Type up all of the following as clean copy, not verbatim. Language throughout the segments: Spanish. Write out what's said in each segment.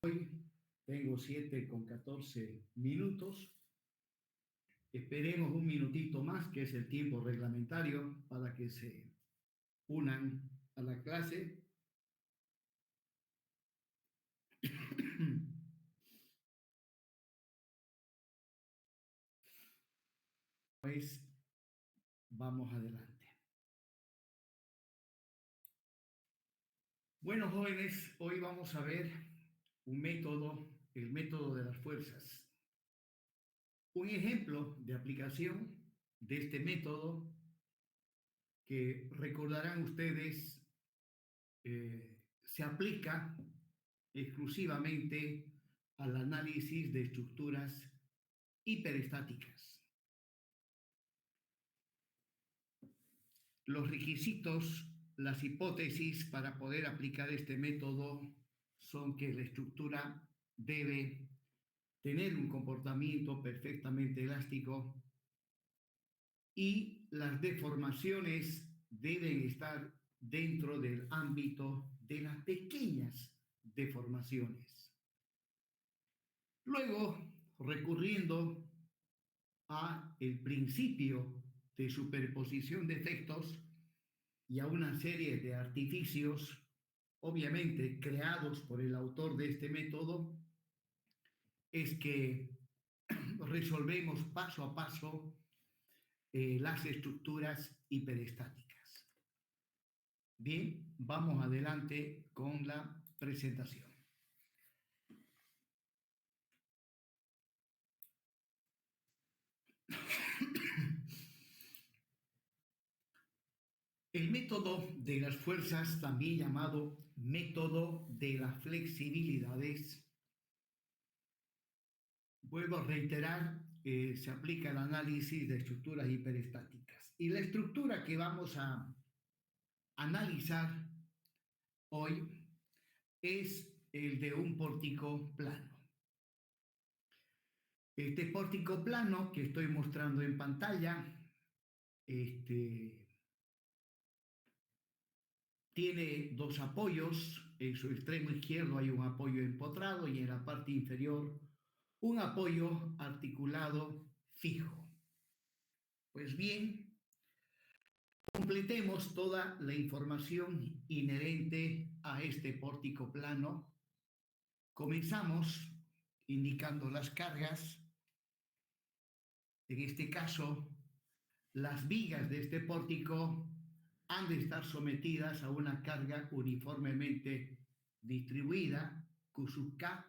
Tengo 7:14. Esperemos un minutito más, que es el tiempo reglamentario, para que se unan a la clase. Pues vamos adelante. Bueno, jóvenes, hoy vamos a ver un método, el método de las fuerzas. Un ejemplo de aplicación de este método que recordarán ustedes se aplica exclusivamente al análisis de estructuras hiperestáticas. Los requisitos, las hipótesis para poder aplicar este método son que la estructura debe tener un comportamiento perfectamente elástico y las deformaciones deben estar dentro del ámbito de las pequeñas deformaciones. Luego, recurriendo a el principio de superposición de efectos y a una serie de artificios, obviamente creados por el autor de este método, es que resolvemos paso a paso las estructuras hiperestáticas. Bien, vamos adelante con la presentación. El método de las fuerzas, también llamado método de las flexibilidades, vuelvo a reiterar, se aplica al análisis de estructuras hiperestáticas. Y la estructura que vamos a analizar hoy es el de un pórtico plano. Este pórtico plano que estoy mostrando en pantalla, tiene dos apoyos. En su extremo izquierdo hay un apoyo empotrado y en la parte inferior un apoyo articulado fijo. Pues bien, completemos toda la información inherente a este pórtico plano. Comenzamos indicando las cargas. En este caso, las vigas de este pórtico han de estar sometidas a una carga uniformemente distribuida, Q sub K.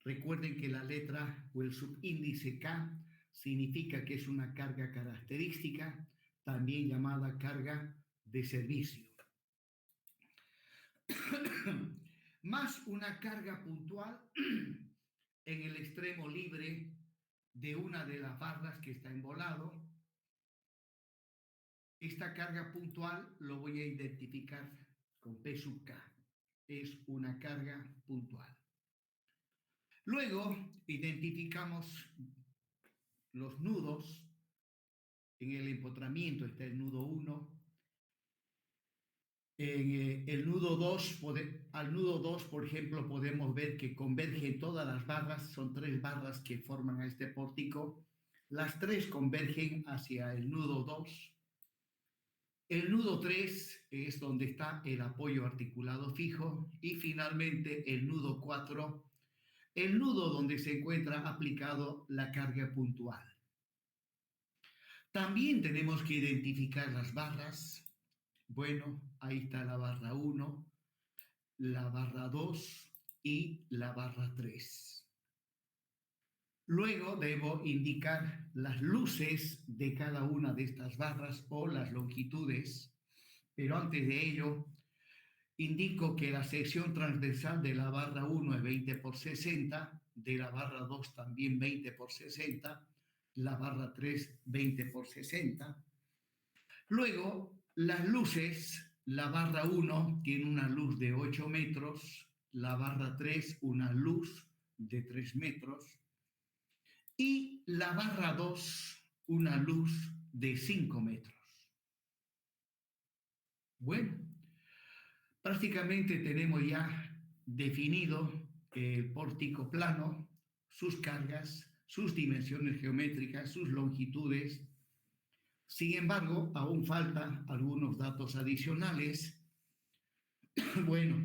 Recuerden que la letra o el subíndice K significa que es una carga característica, también llamada carga de servicio. Más una carga puntual en el extremo libre de una de las barras que está embolado. Esta carga puntual lo voy a identificar con P sub K. Es una carga puntual. Luego identificamos los nudos. En el empotramiento está el nudo 1. En el nudo 2, al nudo 2, por ejemplo, podemos ver que convergen todas las barras. Son 3 barras que forman a este pórtico. Las 3 convergen hacia el nudo 2. El nudo 3 es donde está el apoyo articulado fijo. Y finalmente el nudo 4, el nudo donde se encuentra aplicado la carga puntual. También tenemos que identificar las barras. Bueno, ahí está la barra 1, la barra 2 y la barra 3. Luego debo indicar las luces de cada una de estas barras o las longitudes, pero antes de ello indico que la sección transversal de la barra 1 es 20 por 60, de la barra 2 también 20 por 60, la barra 3 20 por 60. Luego, las luces, la barra 1 tiene una luz de 8 metros, la barra 3 una luz de 3 metros y la barra 2 una luz de 5 metros. Bueno, prácticamente tenemos ya definido el pórtico plano, sus cargas, sus dimensiones geométricas, sus longitudes. Sin embargo, aún faltan algunos datos adicionales. Bueno,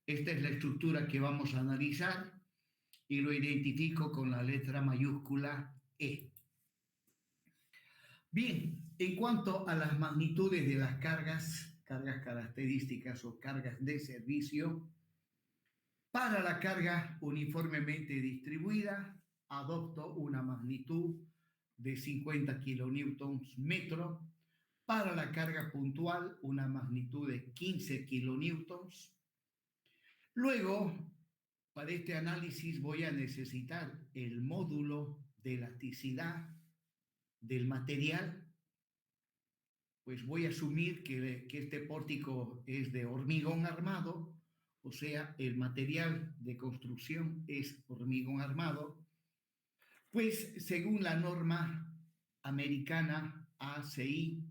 esta es la estructura que vamos a analizar y lo identifico con la letra mayúscula E. Bien, en cuanto a las magnitudes de las cargas, cargas características o cargas de servicio, para la carga uniformemente distribuida, adopto una magnitud de 50 kilonewtons metro. Para la carga puntual, una magnitud de 15 kilonewtons. Luego, para este análisis voy a necesitar el módulo de elasticidad del material. Pues voy a asumir que este pórtico es de hormigón armado, o sea, el material de construcción es hormigón armado. Pues según la norma americana ACI,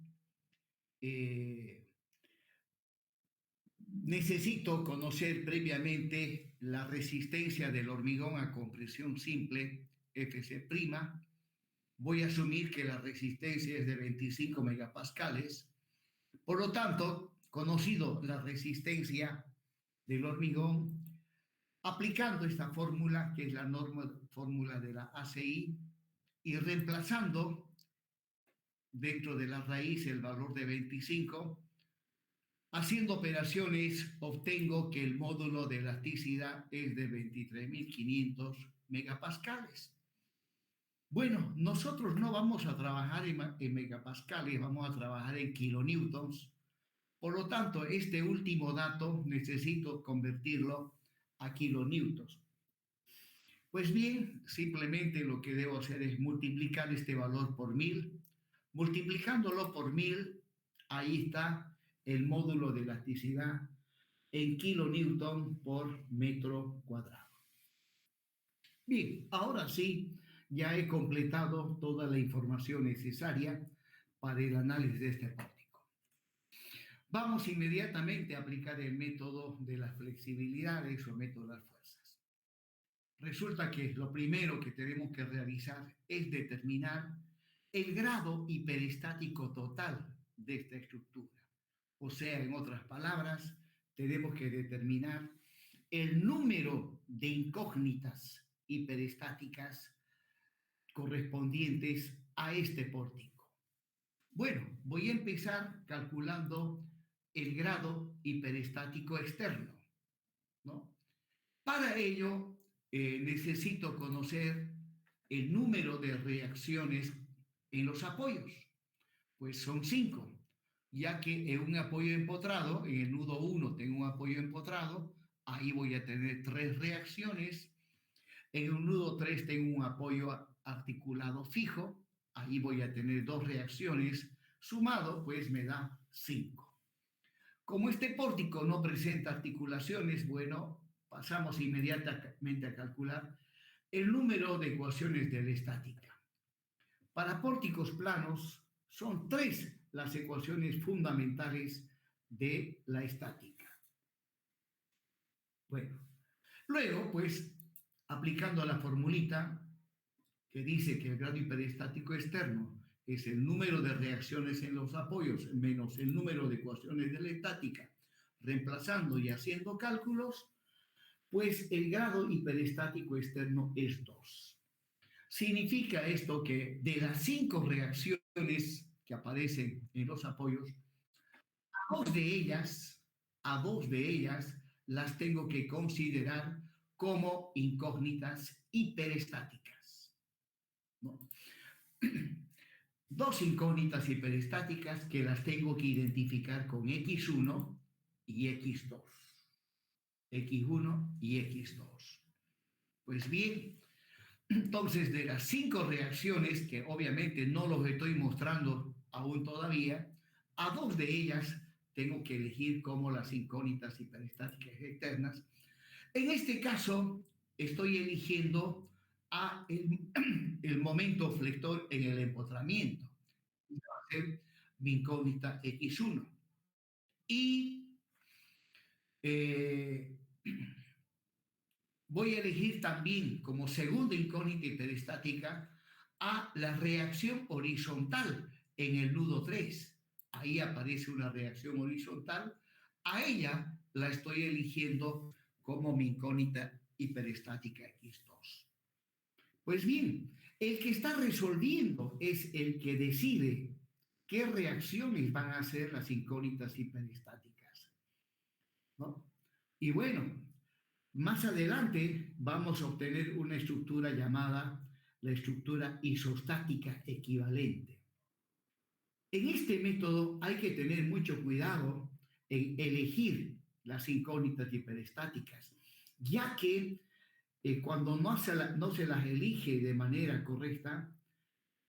necesito conocer previamente la resistencia del hormigón a compresión simple, Fc'. Voy a asumir que la resistencia es de 25 megapascales. Por lo tanto, conocido la resistencia del hormigón, aplicando esta fórmula, que es la fórmula de la ACI, y reemplazando dentro de la raíz el valor de 25, haciendo operaciones obtengo que el módulo de elasticidad es de 23.500 megapascales. Bueno, nosotros no vamos a trabajar en megapascales, vamos a trabajar en kilonewtons. Por lo tanto, este último dato necesito convertirlo a kilonewtons. Pues bien, simplemente lo que debo hacer es multiplicar este valor por 1000. Multiplicándolo por 1000, ahí está el módulo de elasticidad en kilonewton por metro cuadrado. Bien, ahora sí, ya he completado toda la información necesaria para el análisis de este pórtico. Vamos inmediatamente a aplicar el método de las flexibilidades o método de las fuerzas. Resulta que lo primero que tenemos que realizar es determinar el grado hiperestático total de esta estructura. O sea, en otras palabras, tenemos que determinar el número de incógnitas hiperestáticas correspondientes a este pórtico. Bueno, voy a empezar calculando el grado hiperestático externo, ¿no? Para ello, necesito conocer el número de reacciones en los apoyos. Pues son 5, ya que en un apoyo empotrado, en el nudo 1 tengo un apoyo empotrado, ahí voy a tener 3 reacciones. En un nudo 3 tengo un apoyo articulado fijo, ahí voy a tener 2 reacciones, sumado pues me da 5. Como este pórtico no presenta articulaciones, bueno, pasamos inmediatamente a calcular el número de ecuaciones de la estática. Para pórticos planos son 3 las ecuaciones fundamentales de la estática. Bueno, luego pues aplicando la formulita que dice que el grado hiperestático externo es el número de reacciones en los apoyos menos el número de ecuaciones de la estática, reemplazando y haciendo cálculos, pues el grado hiperestático externo es 2. Significa esto que de las 5 reacciones que aparecen en los apoyos, a dos de ellas las tengo que considerar como incógnitas hiperestáticas, ¿no? Dos incógnitas hiperestáticas que las tengo que identificar con X1 y X2. X1 y X2. Pues bien, entonces de las 5 reacciones, que obviamente no los estoy mostrando aún todavía, a 2 de ellas tengo que elegir como las incógnitas hiperestáticas externas. En este caso, estoy eligiendo a el momento flector en el empotramiento. Va a ser mi incógnita X1. Y voy a elegir también como segunda incógnita hiperestática a la reacción horizontal en el nudo 3. Ahí aparece una reacción horizontal. A ella la estoy eligiendo como mi incógnita hiperestática X2. Pues bien, el que está resolviendo es el que decide qué reacciones van a hacer las incógnitas hiperestáticas, ¿no? Y bueno, más adelante vamos a obtener una estructura llamada la estructura isostática equivalente. En este método hay que tener mucho cuidado en elegir las incógnitas hiperestáticas, ya que cuando no se las elige de manera correcta,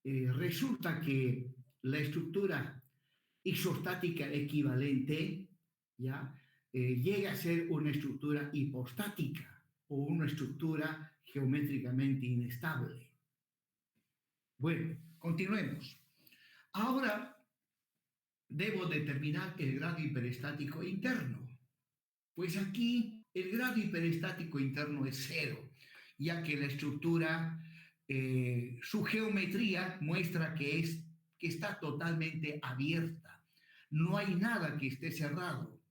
resulta que la estructura isostática equivalente ya llega a ser una estructura hipostática o una estructura geométricamente inestable. Bueno, continuemos. Ahora debo determinar el grado hiperestático interno. Pues aquí el grado hiperestático interno es cero, ya que la estructura, su geometría muestra que está totalmente abierta. No hay nada que esté cerrado.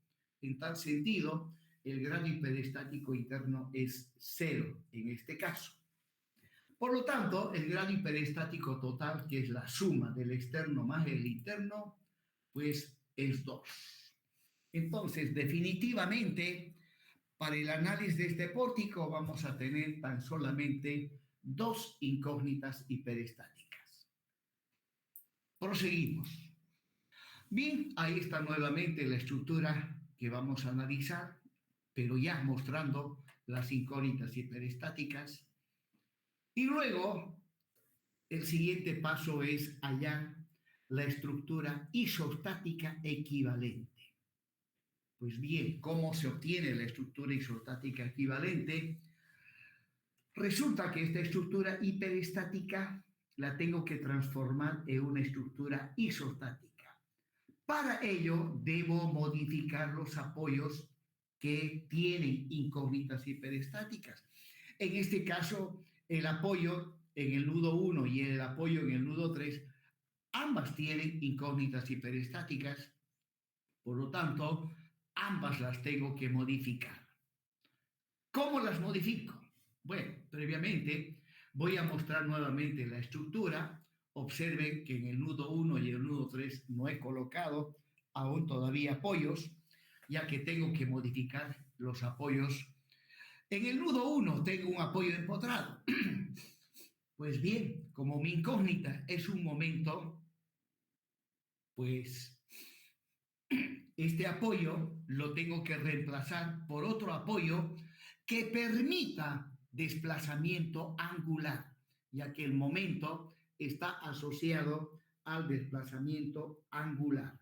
En tal sentido, el grado hiperestático interno es cero en este caso. Por lo tanto, el grado hiperestático total, que es la suma del externo más el interno, pues es 2. Entonces, definitivamente, para el análisis de este pórtico vamos a tener tan solamente 2 incógnitas hiperestáticas. Proseguimos. Bien, ahí está nuevamente la estructura que vamos a analizar, pero ya mostrando las incógnitas hiperestáticas. Y luego, el siguiente paso es hallar la estructura isostática equivalente. Pues bien, ¿cómo se obtiene la estructura isostática equivalente? Resulta que esta estructura hiperestática la tengo que transformar en una estructura isostática. Para ello, debo modificar los apoyos que tienen incógnitas hiperestáticas. En este caso, el apoyo en el nudo 1 y el apoyo en el nudo 3, ambas tienen incógnitas hiperestáticas. Por lo tanto, ambas las tengo que modificar. ¿Cómo las modifico? Bueno, previamente voy a mostrar nuevamente la estructura. Observen que en el nudo 1 y el nudo 3 no he colocado aún todavía apoyos, ya que tengo que modificar los apoyos. En el nudo 1 tengo un apoyo empotrado. Pues bien, como mi incógnita es un momento, pues este apoyo lo tengo que reemplazar por otro apoyo que permita desplazamiento angular, ya que el momento está asociado al desplazamiento angular.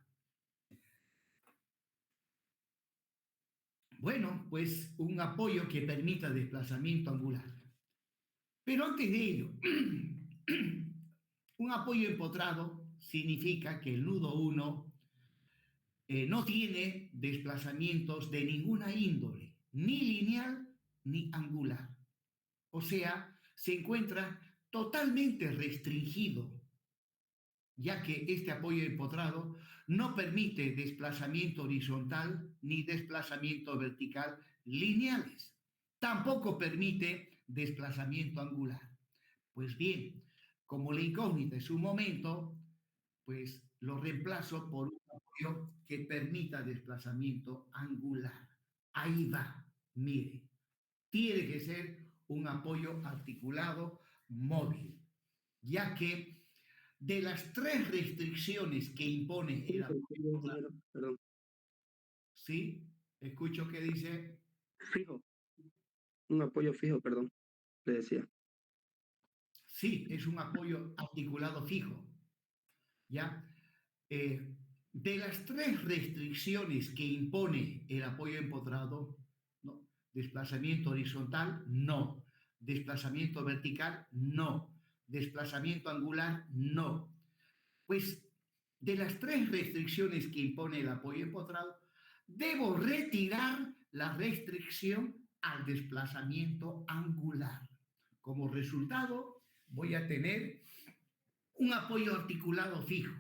Bueno, pues un apoyo que permita desplazamiento angular. Pero antes de ello, un apoyo empotrado significa que el nudo 1 no tiene desplazamientos de ninguna índole, ni lineal ni angular. O sea, se encuentra totalmente restringido, ya que este apoyo empotrado no permite desplazamiento horizontal ni desplazamiento vertical lineales. Tampoco permite desplazamiento angular. Pues bien, como la incógnita es un momento, pues lo reemplazo por un apoyo que permita desplazamiento angular. Ahí va, mire, tiene que ser un apoyo articulado móvil, ya que de las 3 restricciones que impone el apoyo, Perdón. ¿sí? Escucho que dice, Fijo, un apoyo fijo, perdón, le decía. sí, es un apoyo articulado fijo, ¿ya? Eh, de las 3 restricciones que impone el apoyo empotrado, ¿no? Desplazamiento horizontal, no. Desplazamiento vertical, no. Desplazamiento angular, no. Pues de las 3 restricciones que impone el apoyo empotrado, debo retirar la restricción al desplazamiento angular. Como resultado, voy a tener un apoyo articulado fijo.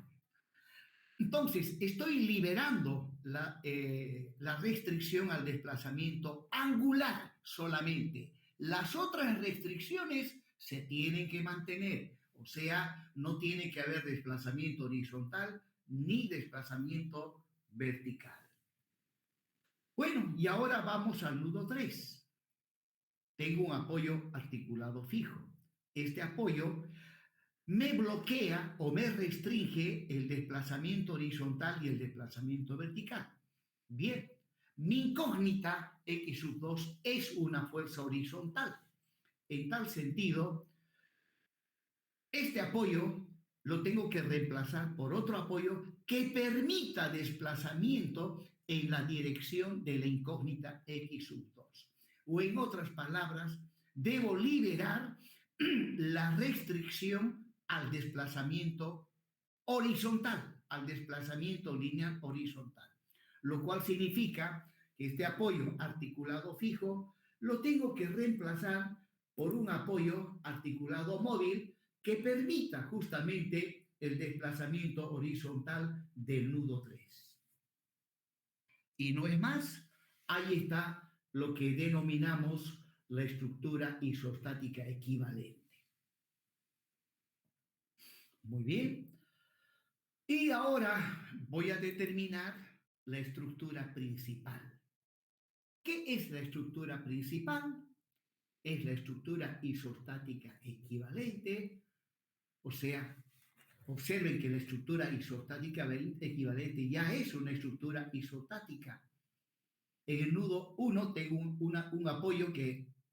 Entonces, estoy liberando la restricción al desplazamiento angular solamente. Las otras restricciones se tienen que mantener, o sea, no tiene que haber desplazamiento horizontal ni desplazamiento vertical. Bueno, y ahora vamos al nudo 3. Tengo un apoyo articulado fijo. Este apoyo me bloquea o me restringe el desplazamiento horizontal y el desplazamiento vertical. Bien, mi incógnita X sub 2 es una fuerza horizontal. En tal sentido, este apoyo lo tengo que reemplazar por otro apoyo que permita desplazamiento en la dirección de la incógnita X sub 2. O en otras palabras, debo liberar la restricción al desplazamiento horizontal, al desplazamiento lineal horizontal, lo cual significa que este apoyo articulado fijo lo tengo que reemplazar por un apoyo articulado móvil que permita justamente el desplazamiento horizontal del nudo 3. Y no es más, ahí está lo que denominamos la estructura isostática equivalente. Muy bien. Y ahora voy a determinar la estructura principal. ¿Qué es la estructura principal? Es la estructura isostática equivalente, o sea, observen que la estructura isostática equivalente ya es una estructura isostática. En el nudo 1 tengo un apoyo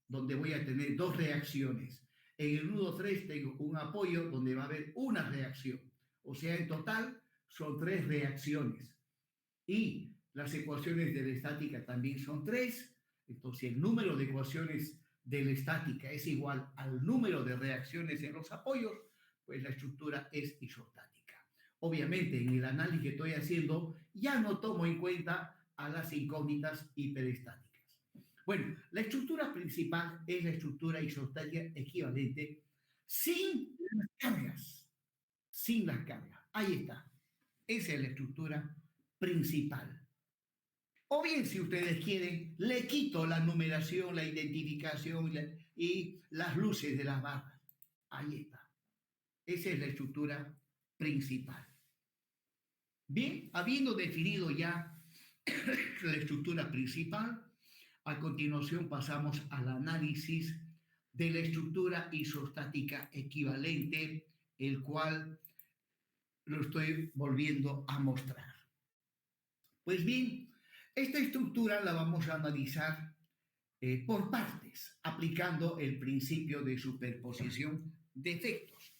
donde voy a tener dos reacciones. En el nudo 3 tengo un apoyo donde va a haber una reacción. O sea, en total son 3 reacciones. Y las ecuaciones de la estática también son 3. Entonces, el número de ecuaciones de la estática es igual al número de reacciones en los apoyos, pues la estructura es isostática. Obviamente, en el análisis que estoy haciendo, ya no tomo en cuenta a las incógnitas hiperestáticas. Bueno, la estructura principal es la estructura isostática equivalente sin las cargas. Sin las cargas. Ahí está. Esa es la estructura principal. O bien, si ustedes quieren, le quito la numeración, la identificación y las luces de las barras. Ahí está. Esa es la estructura principal. Bien, habiendo definido ya la estructura principal, a continuación pasamos al análisis de la estructura isostática equivalente, el cual lo estoy volviendo a mostrar. Pues bien, esta estructura la vamos a analizar por partes, aplicando el principio de superposición de efectos.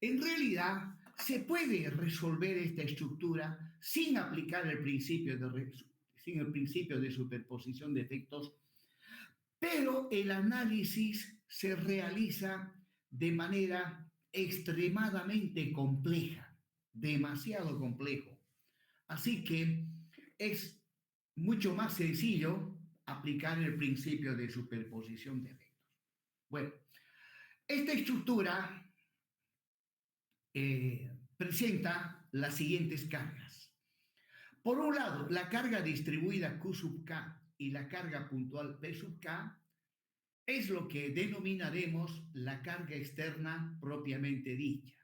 En realidad, se puede resolver esta estructura sin aplicar el principio de superposición de efectos, pero el análisis se realiza de manera extremadamente compleja, demasiado complejo. Así que es mucho más sencillo aplicar el principio de superposición de efectos. Bueno, esta estructura presenta las siguientes cargas. Por un lado, la carga distribuida Q sub K y la carga puntual P sub K es lo que denominaremos la carga externa propiamente dicha.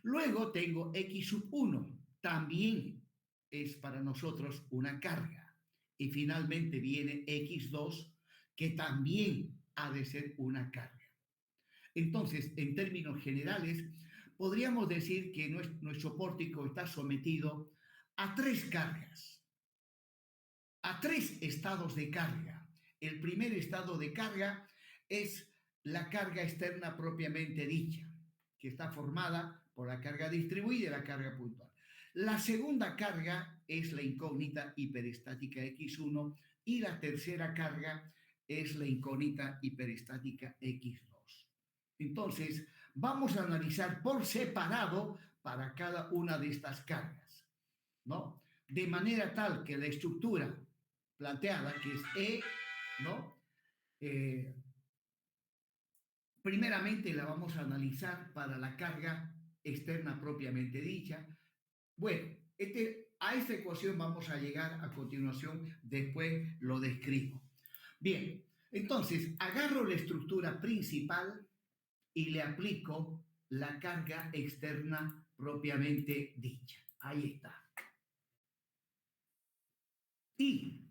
Luego tengo X sub 1, también es para nosotros una carga. Y finalmente viene X2, que también ha de ser una carga. Entonces, en términos generales, podríamos decir que nuestro pórtico está sometido a 3 cargas, a 3 estados de carga. El primer estado de carga es la carga externa propiamente dicha, que está formada por la carga distribuida y la carga puntual. La segunda carga es la incógnita hiperestática X1 y la tercera carga es la incógnita hiperestática X2. Entonces, vamos a analizar por separado para cada una de estas cargas, ¿no? De manera tal que la estructura planteada, que es E, ¿no? Eh, primeramente la vamos a analizar para la carga externa propiamente dicha. Bueno, a esta ecuación vamos a llegar a continuación, después lo describo. Bien, entonces agarro la estructura principal y le aplico la carga externa propiamente dicha. Ahí está. Y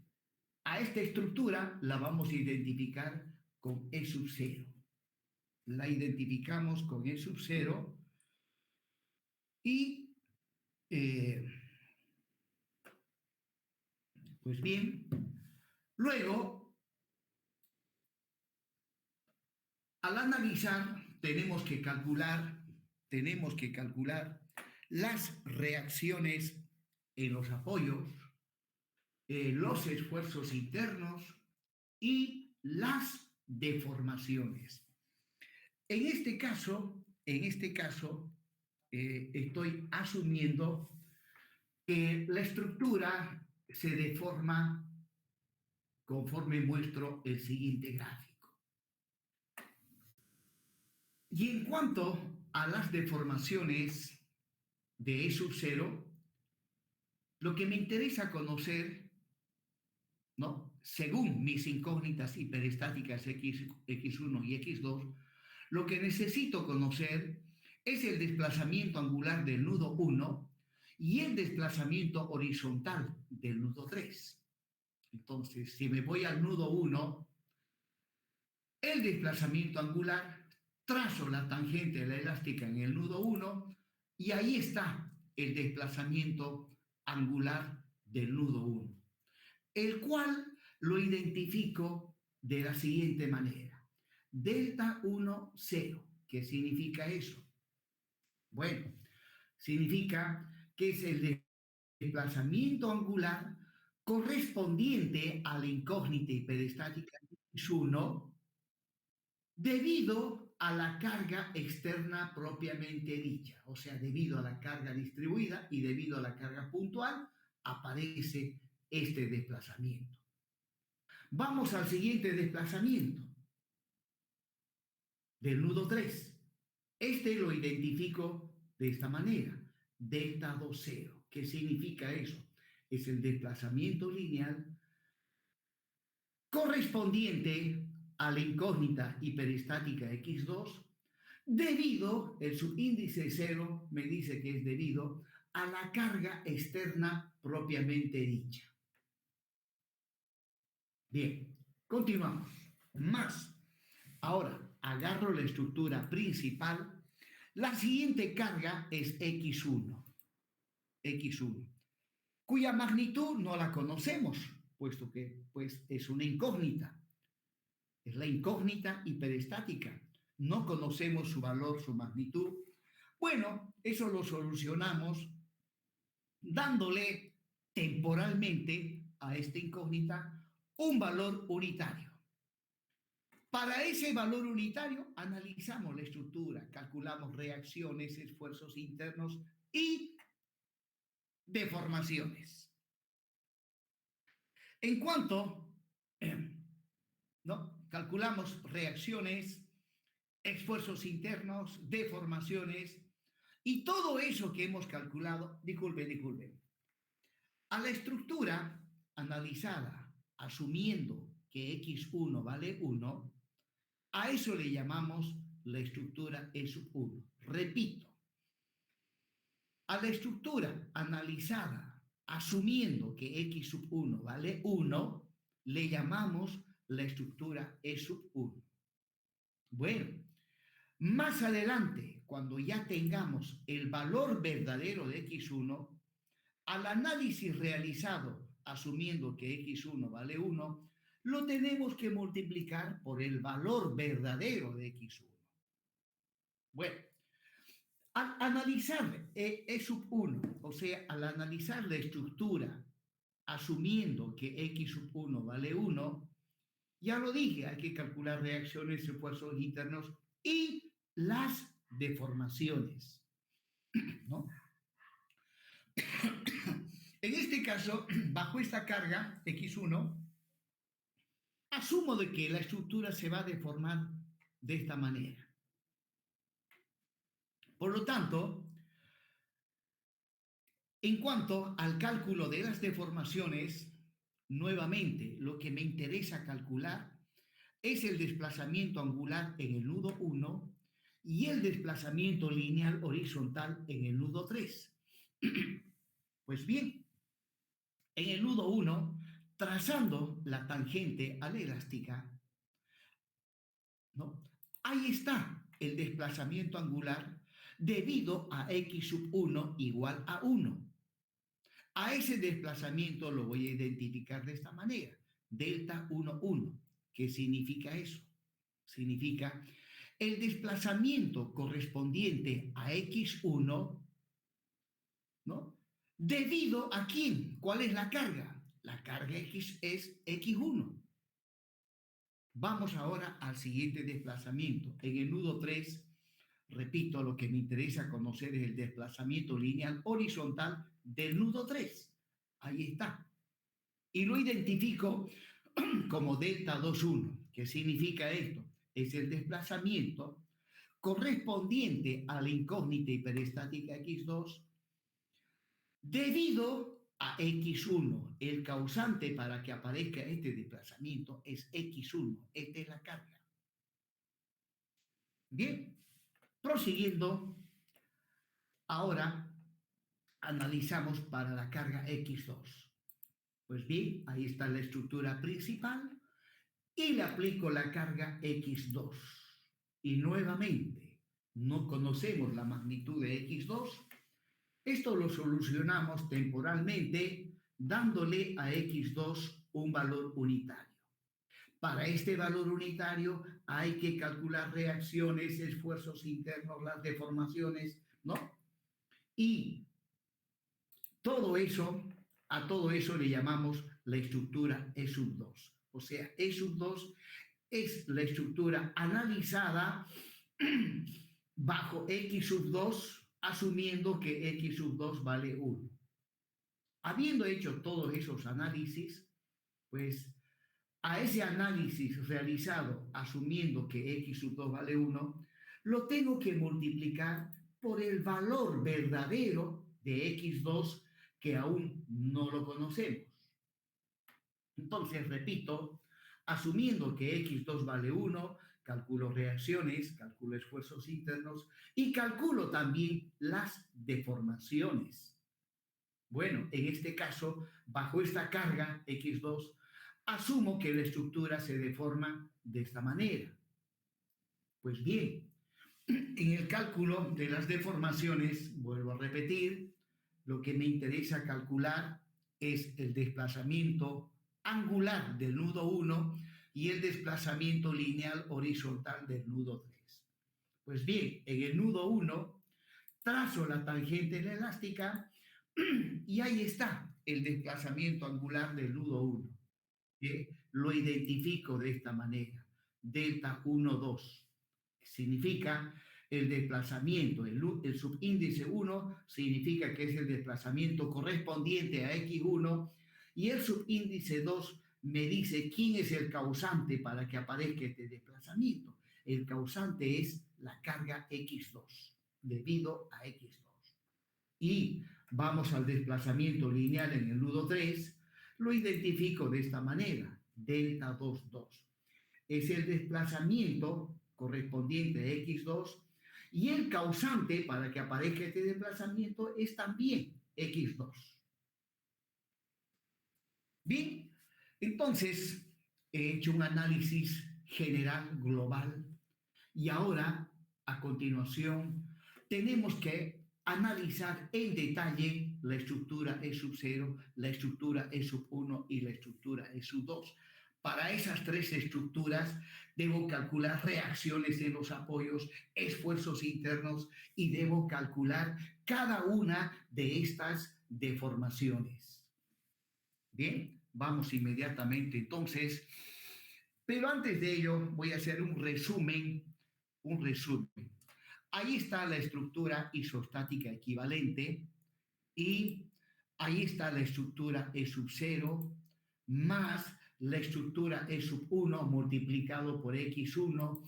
a esta estructura la vamos a identificar con E sub 0. La identificamos con E sub 0 y, pues bien, luego, al analizar, tenemos que calcular las reacciones en los apoyos, los esfuerzos internos y las deformaciones. En este caso, estoy asumiendo que la estructura se deforma conforme muestro el siguiente gráfico. Y en cuanto a las deformaciones de E sub 0, lo que me interesa conocer, ¿no? Según mis incógnitas hiperestáticas x1 y x2, lo que necesito conocer es el desplazamiento angular del nudo 1 y el desplazamiento horizontal del nudo 3. Entonces, si me voy al nudo 1, el desplazamiento angular, trazo la tangente de la elástica en el nudo 1 y ahí está el desplazamiento angular del nudo 1, el cual lo identifico de la siguiente manera. Delta 1, 0. ¿Qué significa eso? Bueno, significa que es el desplazamiento angular correspondiente a la incógnita hiperestática x1 debido a la carga externa propiamente dicha, o sea, debido a la carga distribuida y debido a la carga puntual, aparece este desplazamiento. Vamos al siguiente desplazamiento del nudo 3. Este lo identifico de esta manera, delta 2, 0. ¿Qué significa eso? Es el desplazamiento lineal correspondiente a la incógnita hiperestática x2 debido, el subíndice 0 me dice que es debido a la carga externa propiamente dicha. Bien, continuamos. Más. Ahora, agarro la estructura principal. La siguiente carga es x1, cuya magnitud no la conocemos, puesto que pues, es una incógnita. Es la incógnita hiperestática. No conocemos su valor, su magnitud. Bueno, eso lo solucionamos dándole temporalmente a esta incógnita un valor unitario. Para ese valor unitario analizamos la estructura, calculamos reacciones, esfuerzos internos y deformaciones. En cuanto, ¿no? Calculamos reacciones, esfuerzos internos, deformaciones y todo eso que hemos calculado, disculpen, a la estructura analizada, asumiendo que x1 vale 1, a eso le llamamos la estructura E sub 1. Repito, a la estructura analizada, asumiendo que x sub 1 vale 1, le llamamos la estructura E sub 1. Bueno, más adelante, cuando ya tengamos el valor verdadero de x1, al análisis realizado, asumiendo que x1 vale 1, lo tenemos que multiplicar por el valor verdadero de x1. Bueno, al analizar E sub 1, o sea, al analizar la estructura, asumiendo que x sub 1 vale 1, ya lo dije, hay que calcular reacciones, esfuerzos internos y las deformaciones, ¿no? En este caso, bajo esta carga, x1, asumo de que la estructura se va a deformar de esta manera. Por lo tanto, en cuanto al cálculo de las deformaciones, nuevamente lo que me interesa calcular es el desplazamiento angular en el nudo 1 y el desplazamiento lineal horizontal en el nudo 3. Pues bien, en el nudo 1, trazando la tangente a la elástica, ¿no? Ahí está el desplazamiento angular debido a x sub 1 igual a 1. A ese desplazamiento lo voy a identificar de esta manera, delta 1, 1. ¿Qué significa eso? Significa el desplazamiento correspondiente a x1, ¿no? ¿Debido a quién? ¿Cuál es la carga? La carga x es x1. Vamos ahora al siguiente desplazamiento. En el nudo 3, repito, lo que me interesa conocer es el desplazamiento lineal horizontal del nudo 3. Ahí está. Y lo identifico como delta 2,1. ¿Qué significa esto? Es el desplazamiento correspondiente a la incógnita hiperestática x2 debido a x1. El causante para que aparezca este desplazamiento es x1. Esta es la carga. Bien, prosiguiendo, ahora analizamos para la carga x2. Pues bien, ahí está la estructura principal y le aplico la carga x2. Y nuevamente, no conocemos la magnitud de x2. Esto lo solucionamos temporalmente dándole a x2 un valor unitario. Para este valor unitario hay que calcular reacciones, esfuerzos internos, las deformaciones, ¿no? Y todo eso, a todo eso le llamamos la estructura E sub 2. O sea, E sub 2 es la estructura analizada bajo X sub 2, asumiendo que X sub 2 vale 1. Habiendo hecho todos esos análisis, pues a ese análisis realizado asumiendo que X sub 2 vale 1, lo tengo que multiplicar por el valor verdadero de X2 que aún no lo conocemos. Entonces, repito, asumiendo que x2 vale 1, calculo reacciones, calculo esfuerzos internos y calculo también las deformaciones. Bueno, en este caso, bajo esta carga x2, asumo que la estructura se deforma de esta manera. Pues bien, en el cálculo de las deformaciones, vuelvo a repetir, lo que me interesa calcular es el desplazamiento angular del nudo 1 y el desplazamiento lineal horizontal del nudo 3. Pues bien, en el nudo 1 trazo la tangente elástica y ahí está el desplazamiento angular del nudo 1. Lo identifico de esta manera, delta 1, 2. Significa el desplazamiento, el subíndice 1 significa que es el desplazamiento correspondiente a x1 y el subíndice 2 me dice quién es el causante para que aparezca este desplazamiento. El causante es la carga x2 debido a x2. Y vamos al desplazamiento lineal en el nudo 3, lo identifico de esta manera, delta 2, 2. Es el desplazamiento correspondiente a x2 y el causante para que aparezca este desplazamiento es también x2. Bien, entonces he hecho un análisis general global y ahora, a continuación, tenemos que analizar en detalle la estructura E sub 0, la estructura E sub 1 y la estructura E sub 2. Para esas tres estructuras debo calcular reacciones en los apoyos, esfuerzos internos y debo calcular cada una de estas deformaciones. Bien, vamos inmediatamente entonces. Pero antes de ello voy a hacer un resumen. Ahí está la estructura isostática equivalente y ahí está la estructura E sub 0 más la estructura E sub 1 multiplicado por X1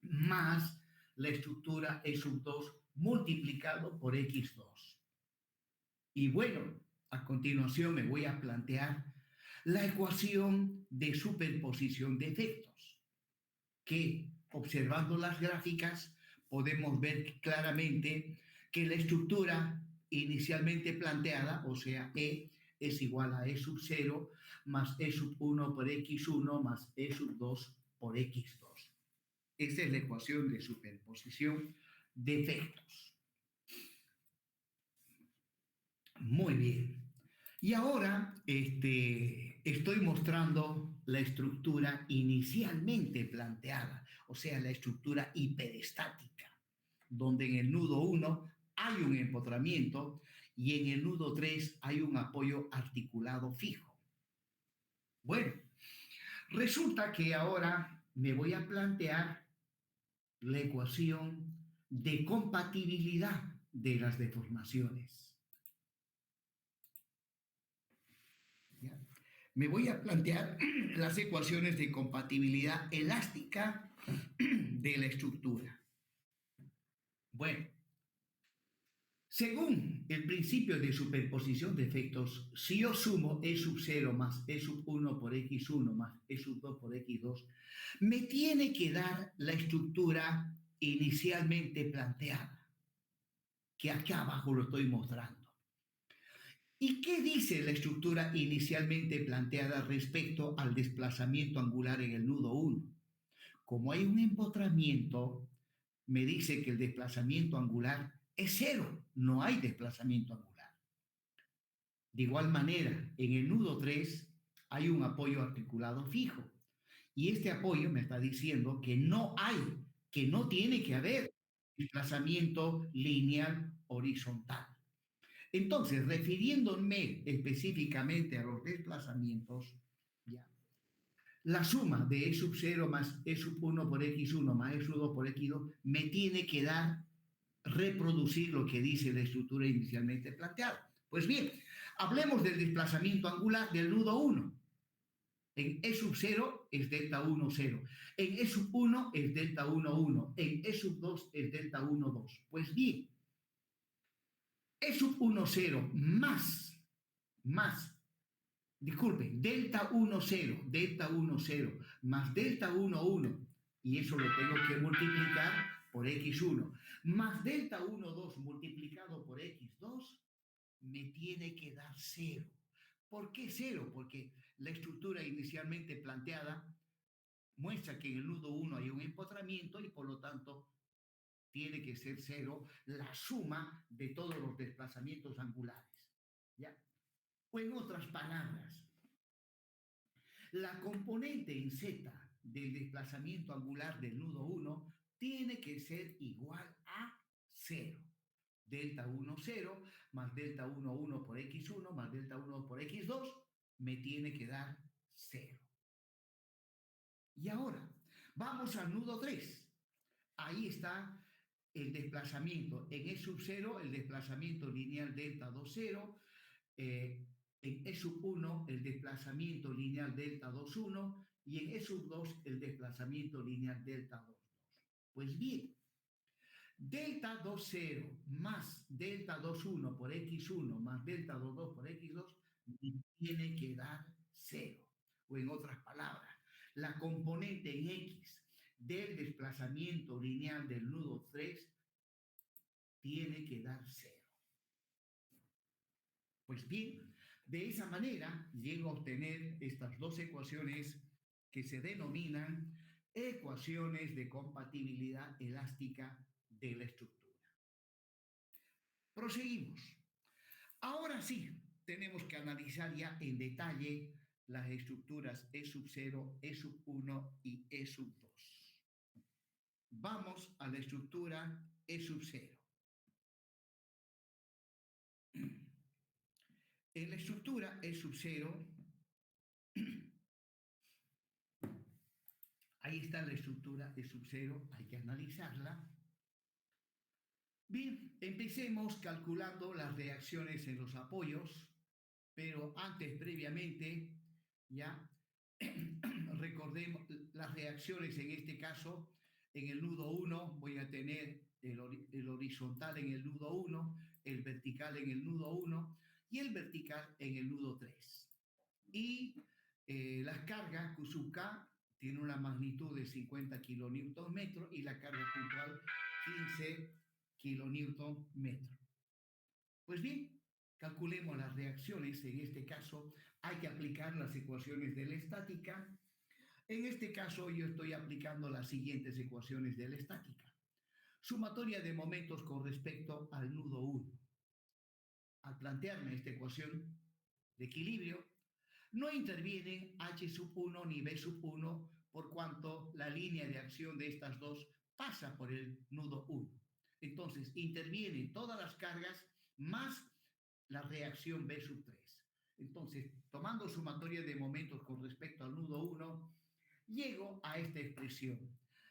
más la estructura E sub 2 multiplicado por X2. Y bueno, a continuación me voy a plantear la ecuación de superposición de efectos, que observando las gráficas podemos ver claramente que la estructura inicialmente planteada, o sea, E es igual a E sub 0 más E sub 1 por X1 más E sub 2 por X2. Esta es la ecuación de superposición de efectos. Muy bien. Y ahora estoy mostrando la estructura inicialmente planteada, o sea, la estructura hiperestática, donde en el nudo 1 hay un empotramiento y en el nudo 3 hay un apoyo articulado fijo. Bueno, resulta que ahora me voy a plantear la ecuación de compatibilidad de las deformaciones. ¿Ya? Me voy a plantear las ecuaciones de compatibilidad elástica de la estructura. Bueno, según el principio de superposición de efectos, si yo sumo E sub 0 más E sub 1 por X1 más E sub 2 por X2, me tiene que dar la estructura inicialmente planteada, que acá abajo lo estoy mostrando. ¿Y qué dice la estructura inicialmente planteada respecto al desplazamiento angular en el nudo 1? Como hay un empotramiento, me dice que el desplazamiento angular es cero, no hay desplazamiento angular. De igual manera, en el nudo 3 hay un apoyo articulado fijo. Y este apoyo me está diciendo que no tiene que haber desplazamiento lineal horizontal. Entonces, refiriéndome específicamente a los desplazamientos, ya, la suma de E sub 0 más E sub 1 por X1 más E sub 2 por X2 me tiene que dar, reproducir lo que dice la estructura inicialmente planteada. Pues bien, hablemos del desplazamiento angular del nudo 1. En E sub 0 es delta 1, 0. En E sub 1 es delta 1, 1. En E sub 2 es delta 1, 2. Pues bien, E sub 1, 0 disculpen, delta 1, 0, delta 1, 0, más delta 1, 1, y eso lo tengo que multiplicar por X1, más delta 1, 2 multiplicado por X2, me tiene que dar 0. ¿Por qué 0? Porque la estructura inicialmente planteada muestra que en el nudo 1 hay un empotramiento y por lo tanto tiene que ser 0 la suma de todos los desplazamientos angulares. ¿Ya? O en otras palabras, la componente en Z del desplazamiento angular del nudo 1 tiene que ser igual a 0. Delta 1, 0, más delta 1, 1 por X1, más delta 1 por X2, me tiene que dar 0. Y ahora, vamos al nudo 3. Ahí está el desplazamiento. En E sub 0, el desplazamiento lineal delta 2, 0. En E sub 1, el desplazamiento lineal delta 2, 1. Y en E sub 2, el desplazamiento lineal delta 2, 2. Pues bien, delta 2, 0 más delta 2, 1 por X1 más delta 2, 2 por X2 tiene que dar 0. O en otras palabras, la componente en X del desplazamiento lineal del nudo 3 tiene que dar 0. Pues bien, de esa manera llego a obtener estas dos ecuaciones que se denominan ecuaciones de compatibilidad elástica de la estructura. Proseguimos. Ahora sí, tenemos que analizar ya en detalle las estructuras E sub 0, E sub 1 y E sub 2. Vamos a la estructura E sub 0. En la estructura E sub 0, ahí está la estructura E sub 0, hay que analizarla. Bien, empecemos calculando las reacciones en los apoyos, pero antes, previamente, ¿ya? Recordemos las reacciones en este caso. En el nudo 1 voy a tener el horizontal en el nudo 1, el vertical en el nudo 1 y el vertical en el nudo 3. Y las cargas, QSUK tiene una magnitud de 50 kilonewton metro y la carga puntual 15 kilonewton metro. Pues bien, calculemos las reacciones. En este caso hay que aplicar las ecuaciones de la estática. En este caso yo estoy aplicando las siguientes ecuaciones de la estática. Sumatoria de momentos con respecto al nudo 1. Al plantearme esta ecuación de equilibrio, no intervienen H sub 1 ni B sub 1 por cuanto la línea de acción de estas dos pasa por el nudo 1. Entonces intervienen todas las cargas más la reacción B sub 3. Entonces, tomando sumatoria de momentos con respecto al nudo 1, llego a esta expresión.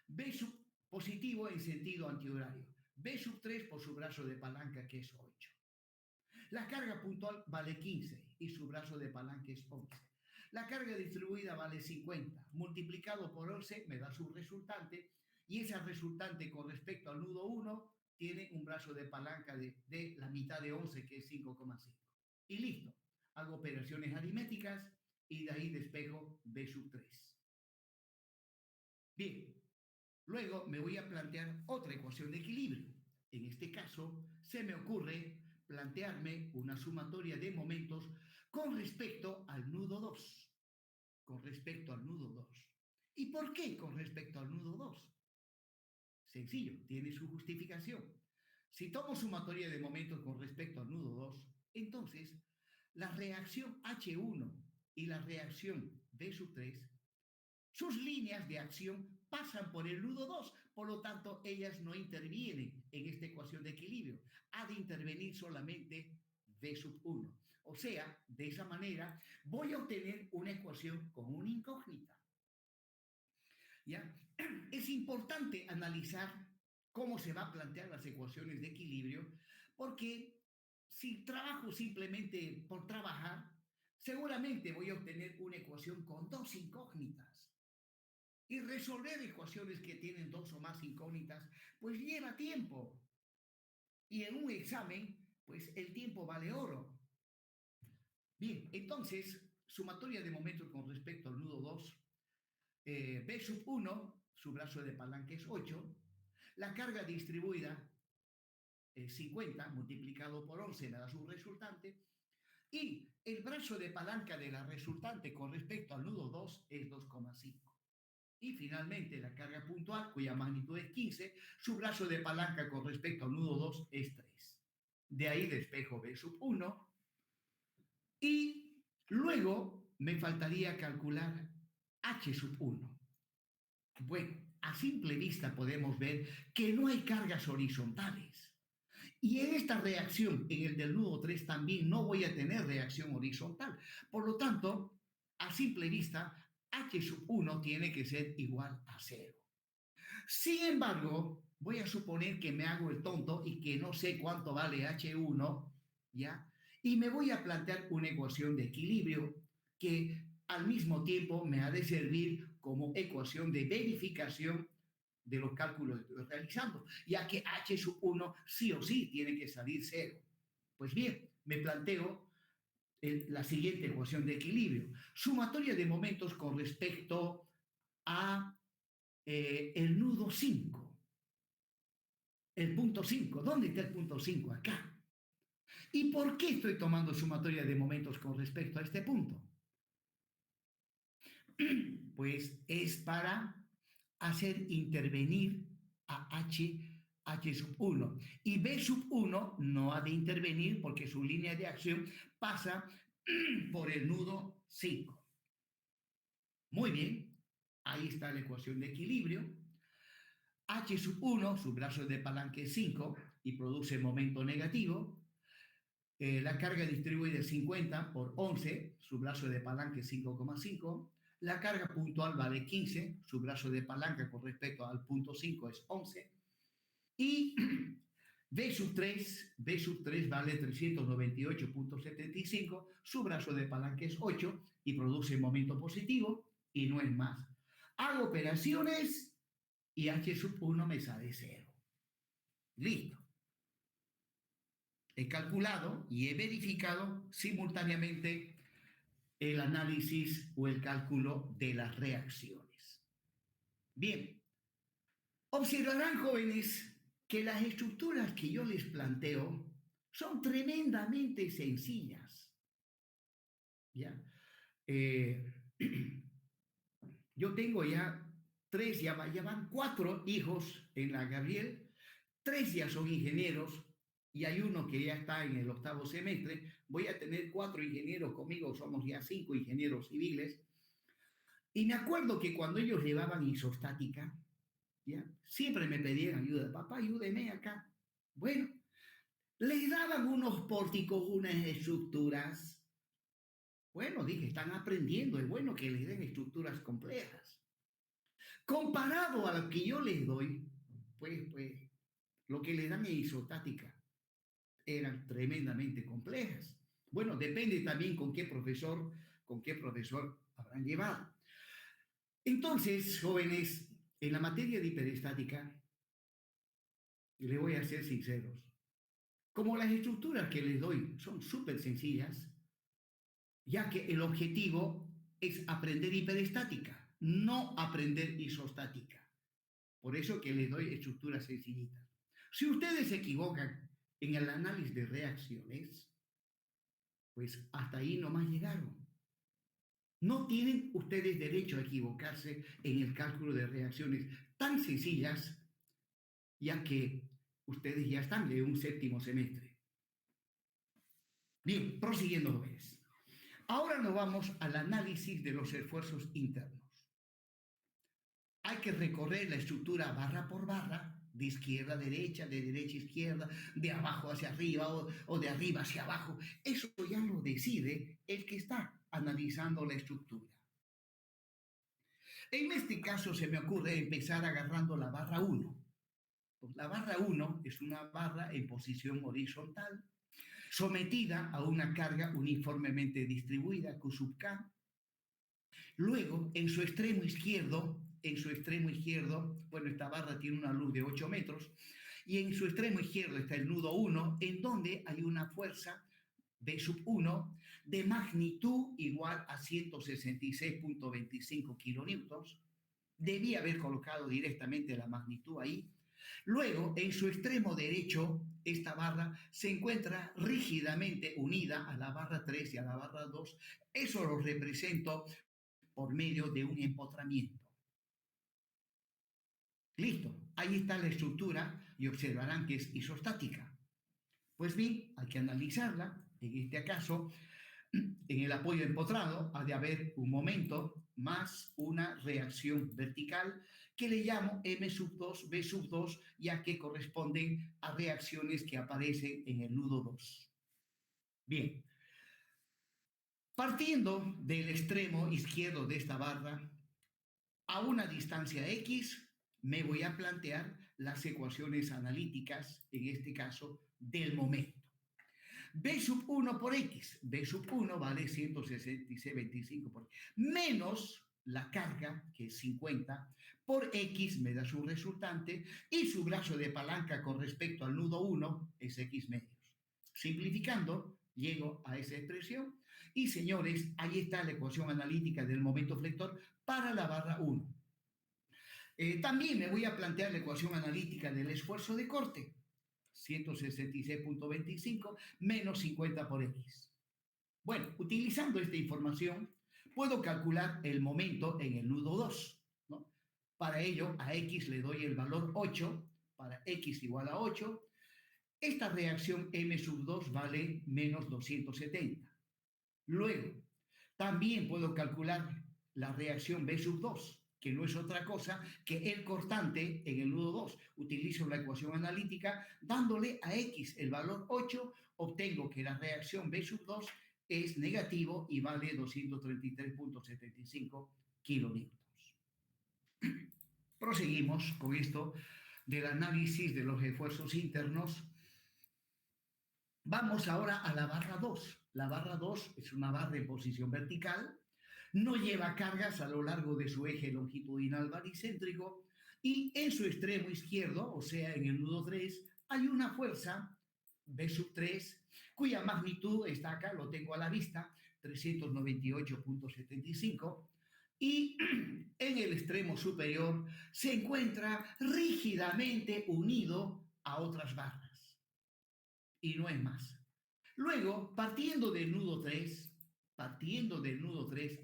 B sub positivo en sentido antihorario. B sub 3 por su brazo de palanca, que es 8. La carga puntual vale 15 y su brazo de palanca es 11. La carga distribuida vale 50. Multiplicado por 11 me da su resultante y esa resultante con respecto al nudo 1 tiene un brazo de palanca de la mitad de 11, que es 5,5. Y listo. Hago operaciones aritméticas y de ahí despejo B sub 3. Bien, luego me voy a plantear otra ecuación de equilibrio. En este caso, se me ocurre plantearme una sumatoria de momentos con respecto al nudo 2. Con respecto al nudo 2. ¿Y por qué con respecto al nudo 2? Sencillo, tiene su justificación. Si tomo sumatoria de momentos con respecto al nudo 2, entonces la reacción H1 y la reacción B sub 3, sus líneas de acción pasan por el nudo 2, por lo tanto ellas no intervienen en esta ecuación de equilibrio. Ha de intervenir solamente B sub 1. O sea, de esa manera voy a obtener una ecuación con una incógnita. ¿Ya? Es importante analizar cómo se va a plantear las ecuaciones de equilibrio, porque si trabajo simplemente por trabajar, seguramente voy a obtener una ecuación con dos incógnitas. Y resolver ecuaciones que tienen dos o más incógnitas, pues lleva tiempo. Y en un examen, pues el tiempo vale oro. Bien, entonces, sumatoria de momentos con respecto al nudo 2, B sub 1, su brazo de palanca es 8, la carga distribuida es 50, multiplicado por 11 me da su resultante, y el brazo de palanca de la resultante con respecto al nudo 2 es 2,5. Y finalmente la carga puntual, cuya magnitud es 15, su brazo de palanca con respecto al nudo 2 es 3. De ahí despejo B sub 1. Y luego me faltaría calcular H sub 1. Bueno, a simple vista podemos ver que no hay cargas horizontales. Y en esta reacción, en el del nudo 3, también no voy a tener reacción horizontal. Por lo tanto, a simple vista, H sub 1 tiene que ser igual a 0. Sin embargo, voy a suponer que me hago el tonto y que no sé cuánto vale H1, ¿ya? Y me voy a plantear una ecuación de equilibrio que al mismo tiempo me ha de servir como ecuación de verificación de los cálculos que estoy realizando, ya que H sub 1 sí o sí tiene que salir 0. Pues bien, me planteo la siguiente ecuación de equilibrio. Sumatoria de momentos con respecto a el nudo 5. El punto 5. ¿Dónde está el punto 5? Acá. ¿Y por qué estoy tomando sumatoria de momentos con respecto a este punto? Pues es para hacer intervenir a H sub 1. Y B sub 1 no ha de intervenir porque su línea de acción pasa por el nudo 5. Muy bien, ahí está la ecuación de equilibrio. H sub 1, su brazo de palanca es 5 y produce momento negativo. La carga distribuida es 50 por 11, su brazo de palanca es 5,5. La carga puntual vale 15, su brazo de palanca con respecto al punto 5 es 11. Y B sub 3 vale 398.75, su brazo de palanca es 8 y produce momento positivo y no es más. Hago operaciones y H sub 1 me sale 0. Listo. He calculado y he verificado simultáneamente el análisis o el cálculo de las reacciones. Bien, observarán, jóvenes, que las estructuras que yo les planteo son tremendamente sencillas. ¿Ya? Yo tengo ya ya van 4 hijos en la Gabriel, 3 ya son ingenieros y hay uno que ya está en el 8º semestre. Voy a tener 4 ingenieros conmigo, somos ya 5 ingenieros civiles. Y me acuerdo que cuando ellos llevaban isostática, ¿ya? Siempre me pedían ayuda. Papá, ayúdeme acá. Bueno, les daban unos pórticos, unas estructuras. Bueno, dije, están aprendiendo, es bueno que les den estructuras complejas. Comparado a lo que yo les doy, pues lo que les dan en isostática eran tremendamente complejas. Bueno, depende también con qué profesor habrán llevado. Entonces, jóvenes, en la materia de hiperestática, les voy a ser sinceros, como las estructuras que les doy son súper sencillas, ya que el objetivo es aprender hiperestática, no aprender isostática. Por eso que les doy estructuras sencillitas. Si ustedes se equivocan en el análisis de reacciones, pues hasta ahí nomás llegaron. No tienen ustedes derecho a equivocarse en el cálculo de reacciones tan sencillas, ya que ustedes ya están en un 7º semestre. Bien, prosiguiendo, jóvenes. Ahora nos vamos al análisis de los esfuerzos internos. Hay que recorrer la estructura barra por barra, de izquierda a derecha, de derecha a izquierda, de abajo hacia arriba o de arriba hacia abajo. Eso ya lo decide el que está analizando la estructura. En este caso se me ocurre empezar agarrando la barra 1. Pues la barra 1 es una barra en posición horizontal, sometida a una carga uniformemente distribuida, Q sub K. Luego, en su extremo izquierdo, bueno, esta barra tiene una luz de 8 metros, y en su extremo izquierdo está el nudo 1, en donde hay una fuerza B sub 1 de magnitud igual a 166.25 kilonewtons. Debía haber colocado directamente la magnitud ahí. Luego, en su extremo derecho, esta barra se encuentra rígidamente unida a la barra 3 y a la barra 2. Eso lo represento por medio de un empotramiento. Listo, ahí está la estructura y observarán que es isostática. Pues bien, hay que analizarla. En este caso, en el apoyo empotrado ha de haber un momento más una reacción vertical que le llamo M sub 2, B sub 2, ya que corresponden a reacciones que aparecen en el nudo 2. Bien, partiendo del extremo izquierdo de esta barra, a una distancia X, me voy a plantear las ecuaciones analíticas, en este caso, del momento. B sub 1 por X. B sub 1 vale 166.25 por X. Menos la carga, que es 50, por X me da su resultante, y su brazo de palanca con respecto al nudo 1 es X medios. Simplificando, llego a esa expresión. Y señores, ahí está la ecuación analítica del momento flector para la barra 1. También me voy a plantear la ecuación analítica del esfuerzo de corte. 166.25 menos 50 por X. Bueno, utilizando esta información, puedo calcular el momento en el nudo 2, ¿no? Para ello, a X le doy el valor 8, para X igual a 8. Esta reacción M sub 2 vale menos 270. Luego, también puedo calcular la reacción B sub 2, que no es otra cosa que el cortante en el nudo 2. Utilizo la ecuación analítica, dándole a X el valor 8, obtengo que la reacción B sub 2 es negativo y vale 233.75 kilonewtons. Proseguimos con esto del análisis de los esfuerzos internos Vamos ahora a la barra 2. La barra 2 es una barra en posición vertical, no lleva cargas a lo largo de su eje longitudinal baricéntrico y en su extremo izquierdo, o sea, en el nudo 3, hay una fuerza B sub 3 cuya magnitud está acá, lo tengo a la vista, 398.75 y en el extremo superior se encuentra rígidamente unido a otras barras y no es más. Luego, partiendo del nudo 3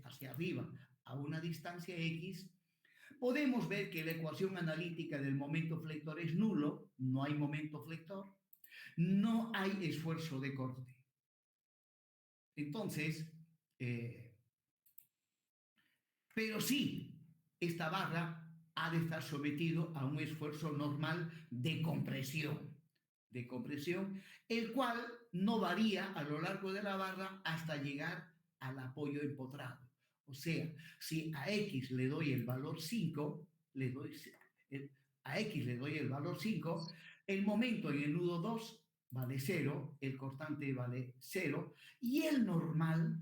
hacia arriba a una distancia X, podemos ver que la ecuación analítica del momento flector es nulo, no hay momento flector, no hay esfuerzo de corte. Entonces, eh, pero sí, esta barra ha de estar sometido a un esfuerzo normal de compresión, el cual no varía a lo largo de la barra hasta llegar al apoyo empotrado. O sea, si a X le doy el valor 5, le doy, a X le doy el valor 5, el momento en el nudo 2 vale 0, el cortante vale 0 y el normal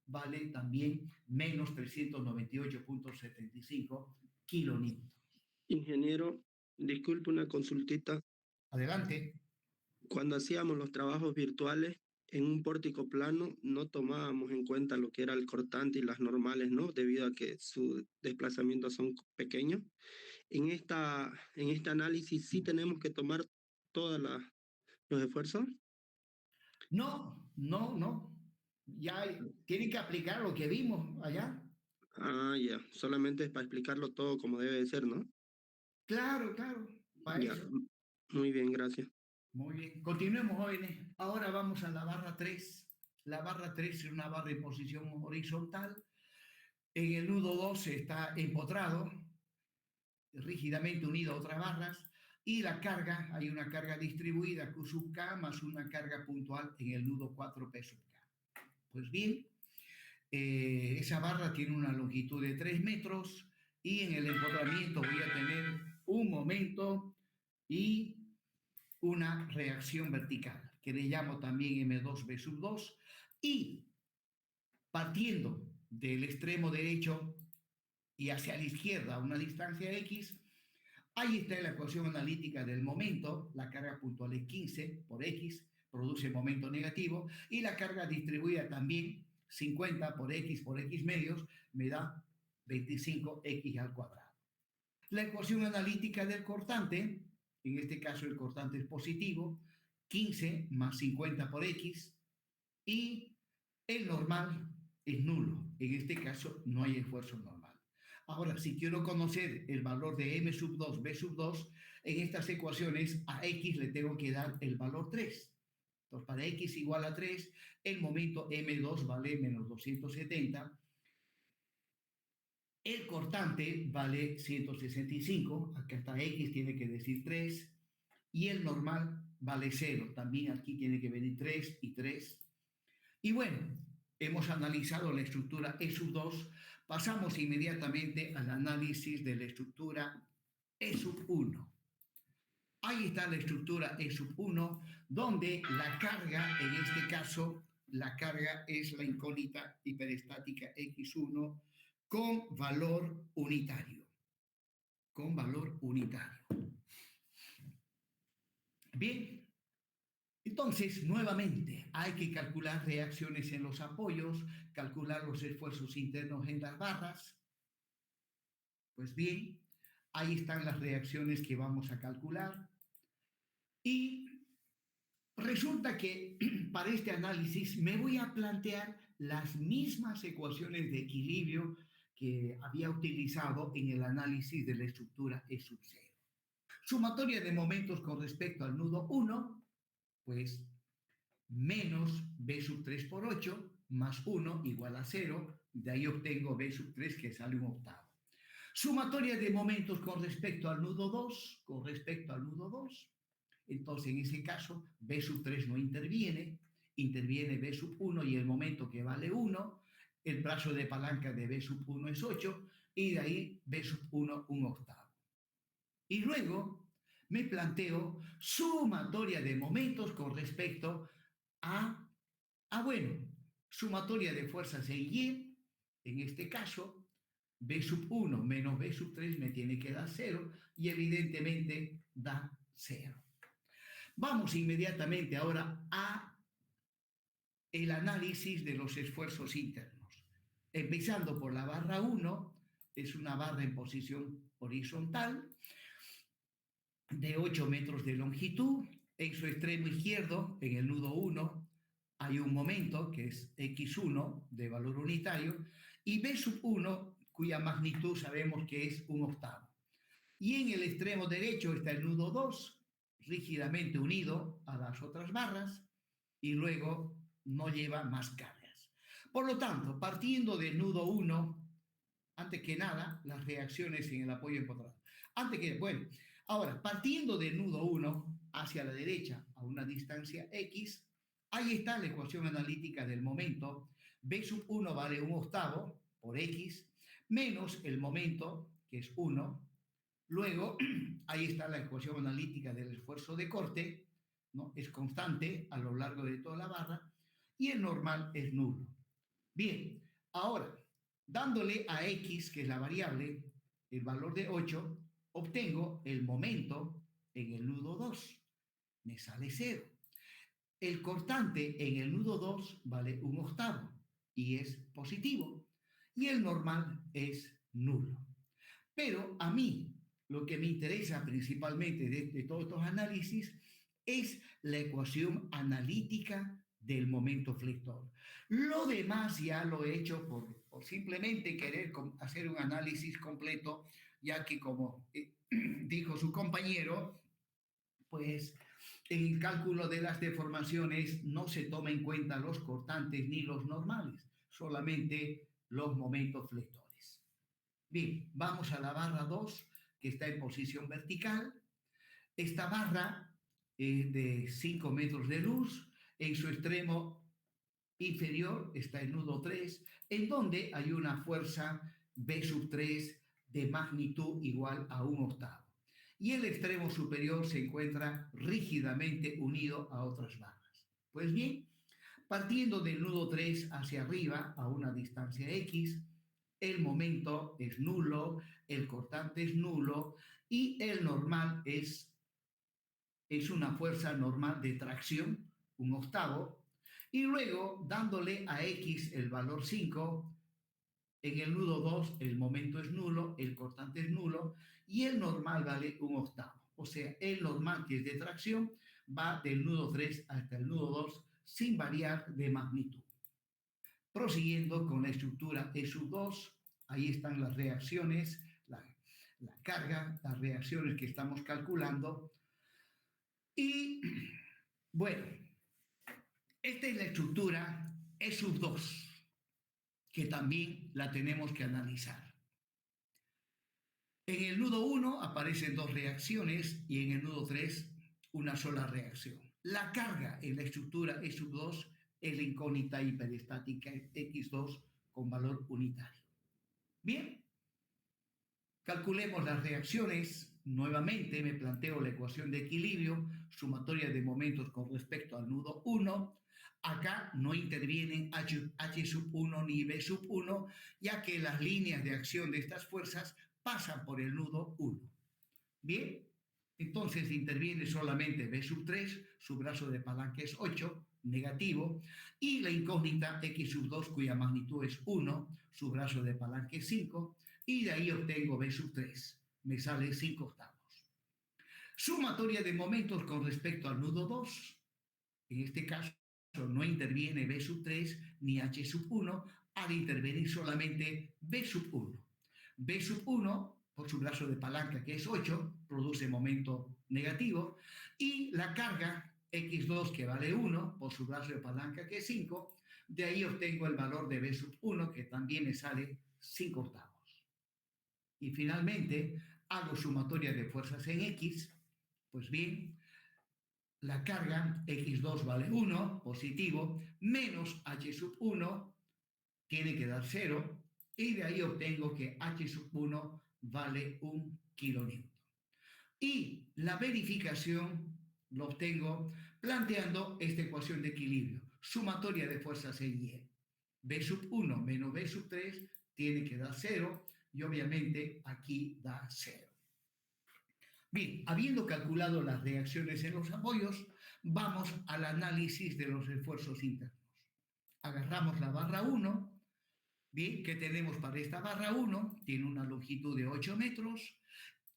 vale también menos 398.75 kilonewtons. Ingeniero, disculpe una consultita. Adelante. Cuando hacíamos los trabajos virtuales en un pórtico plano, no tomábamos en cuenta lo que era el cortante y las normales, ¿no? Debido a que sus desplazamientos son pequeños. En este análisis sí tenemos que tomar todos los esfuerzos. No, no, no. Ya tienen que aplicar lo que vimos allá. Ah, ya, solamente es para explicarlo todo como debe de ser, ¿no? Claro, claro, para Ya, eso. muy bien, gracias. Muy bien. Continuemos, jóvenes. Ahora vamos a la barra 3. La barra 3 es una barra en posición horizontal. En el nudo 2 está empotrado, rígidamente unido a otras barras. Y la carga, hay una carga distribuida Q sub K más una carga puntual en el nudo 4 P sub K. Pues bien, esa barra tiene una longitud de 3 metros y en el empotramiento voy a tener un momento y una reacción vertical, que le llamo también M2B sub 2, y partiendo del extremo derecho y hacia la izquierda a una distancia X, ahí está la ecuación analítica del momento, la carga puntual es 15 por X, produce momento negativo, y la carga distribuida también, 50 por X medios, me da 25X al cuadrado. La ecuación analítica del cortante, en este caso el cortante es positivo, 15 más 50 por X, y el normal es nulo. En este caso no hay esfuerzo normal. Ahora, si quiero conocer el valor de M sub 2, B sub 2, en estas ecuaciones a X le tengo que dar el valor 3. Entonces, para X igual a 3, el momento M2 vale menos 270. El cortante vale 165. Acá está X, tiene que decir 3. Y el normal vale 0. También aquí tiene que venir 3 y 3. Y bueno, hemos analizado la estructura E sub 2, pasamos inmediatamente al análisis de la estructura E sub 1. Ahí está la estructura E sub 1, donde la carga, en este caso, la carga es la incógnita hiperestática X1 con valor unitario. Con valor unitario. Bien, entonces, nuevamente, hay que calcular reacciones en los apoyos, calcular los esfuerzos internos en las barras. Pues bien, ahí están las reacciones que vamos a calcular. Y resulta que para este análisis me voy a plantear las mismas ecuaciones de equilibrio que había utilizado en el análisis de la estructura E sub 0. Sumatoria de momentos con respecto al nudo 1, pues menos B sub 3 por 8 más 1 igual a 0, de ahí obtengo B sub 3 que sale un octavo. Sumatoria de momentos con respecto al nudo 2, entonces en ese caso B sub 3 no interviene, interviene B sub 1 y el momento que vale 1, el brazo de palanca de B sub 1 es 8 y de ahí B sub 1 un octavo. Y luego me planteo sumatoria de momentos con respecto a, bueno, sumatoria de fuerzas en Y, en este caso, B sub 1 menos B sub 3 me tiene que dar 0 y evidentemente da 0. Vamos inmediatamente ahora a el análisis de los esfuerzos internos. Empezando por la barra 1, es una barra en posición horizontal de 8 metros de longitud. En su extremo izquierdo, en el nudo 1, hay un momento que es x1 de valor unitario y b sub 1, cuya magnitud sabemos que es un octavo. Y en el extremo derecho está el nudo 2, rígidamente unido a las otras barras y luego no lleva más cargas. Por lo tanto, partiendo del nudo 1, antes que nada, las reacciones en el apoyo empotrado. Ahora, partiendo del nudo 1 hacia la derecha a una distancia x, ahí está la ecuación analítica del momento. B sub 1 vale un octavo por x, menos el momento, que es 1. Luego, ahí está la ecuación analítica del esfuerzo de corte, ¿no? Es constante a lo largo de toda la barra, y el normal es nulo. Bien, ahora, dándole a x, que es la variable, el valor de 8, obtengo el momento en el nudo 2. Me sale 0. El cortante en el nudo 2 vale un octavo y es positivo. Y el normal es nulo. Pero a mí lo que me interesa principalmente de todos estos análisis es la ecuación analítica del momento flector. Lo demás ya lo he hecho por simplemente querer hacer un análisis completo, ya que como dijo su compañero, pues en el cálculo de las deformaciones no se toma en cuenta los cortantes ni los normales, solamente los momentos flectores. Bien, vamos a la barra 2, que está en posición vertical. Esta barra es de 5 metros de luz. En su extremo inferior está el nudo 3, en donde hay una fuerza B sub 3 de magnitud igual a un octavo. Y el extremo superior se encuentra rígidamente unido a otras barras. Pues bien, partiendo del nudo 3 hacia arriba a una distancia x, el momento es nulo, el cortante es nulo y el normal es una fuerza normal de tracción, un octavo, y luego dándole a x el valor 5, en el nudo 2 el momento es nulo, el cortante es nulo y el normal vale un octavo. O sea, el normal, que es de tracción, va del nudo 3 hasta el nudo 2 sin variar de magnitud. Prosiguiendo con la estructura E sub 2, ahí están las reacciones, la carga, las reacciones que estamos calculando. Y bueno, esta es la estructura E sub 2, que también la tenemos que analizar. En el nudo 1 aparecen dos reacciones y en el nudo 3 una sola reacción. La carga en la estructura E sub 2 es la incógnita hiperestática X2 con valor unitario. Bien, calculemos las reacciones. Nuevamente me planteo la ecuación de equilibrio, sumatoria de momentos con respecto al nudo 1. Acá no intervienen H sub 1 ni B sub 1, ya que las líneas de acción de estas fuerzas pasan por el nudo 1. Bien, entonces interviene solamente B sub 3, su brazo de palanca es 8, negativo, y la incógnita X sub 2, cuya magnitud es 1, su brazo de palanca es 5, y de ahí obtengo B sub 3, me sale 5 octavos. Sumatoria de momentos con respecto al nudo 2, en este caso no interviene B sub 3 ni H sub 1, ha de intervenir solamente B sub 1. B sub 1, por su brazo de palanca que es 8, produce momento negativo, y la carga X2 que vale 1, por su brazo de palanca que es 5, de ahí obtengo el valor de B sub 1, que también me sale 5 octavos. Y finalmente hago sumatoria de fuerzas en X, pues bien, la carga X2 vale 1, positivo, menos H sub 1, tiene que dar 0, y de ahí obtengo que H sub 1 vale 1 kilonewton. Y la verificación lo obtengo planteando esta ecuación de equilibrio, sumatoria de fuerzas en Y. B sub 1 menos B sub 3 tiene que dar 0 y obviamente aquí da 0. Bien, habiendo calculado las reacciones en los apoyos, vamos al análisis de los esfuerzos internos. Agarramos la barra 1, bien, ¿qué tenemos para esta barra 1? Tiene una longitud de 8 metros.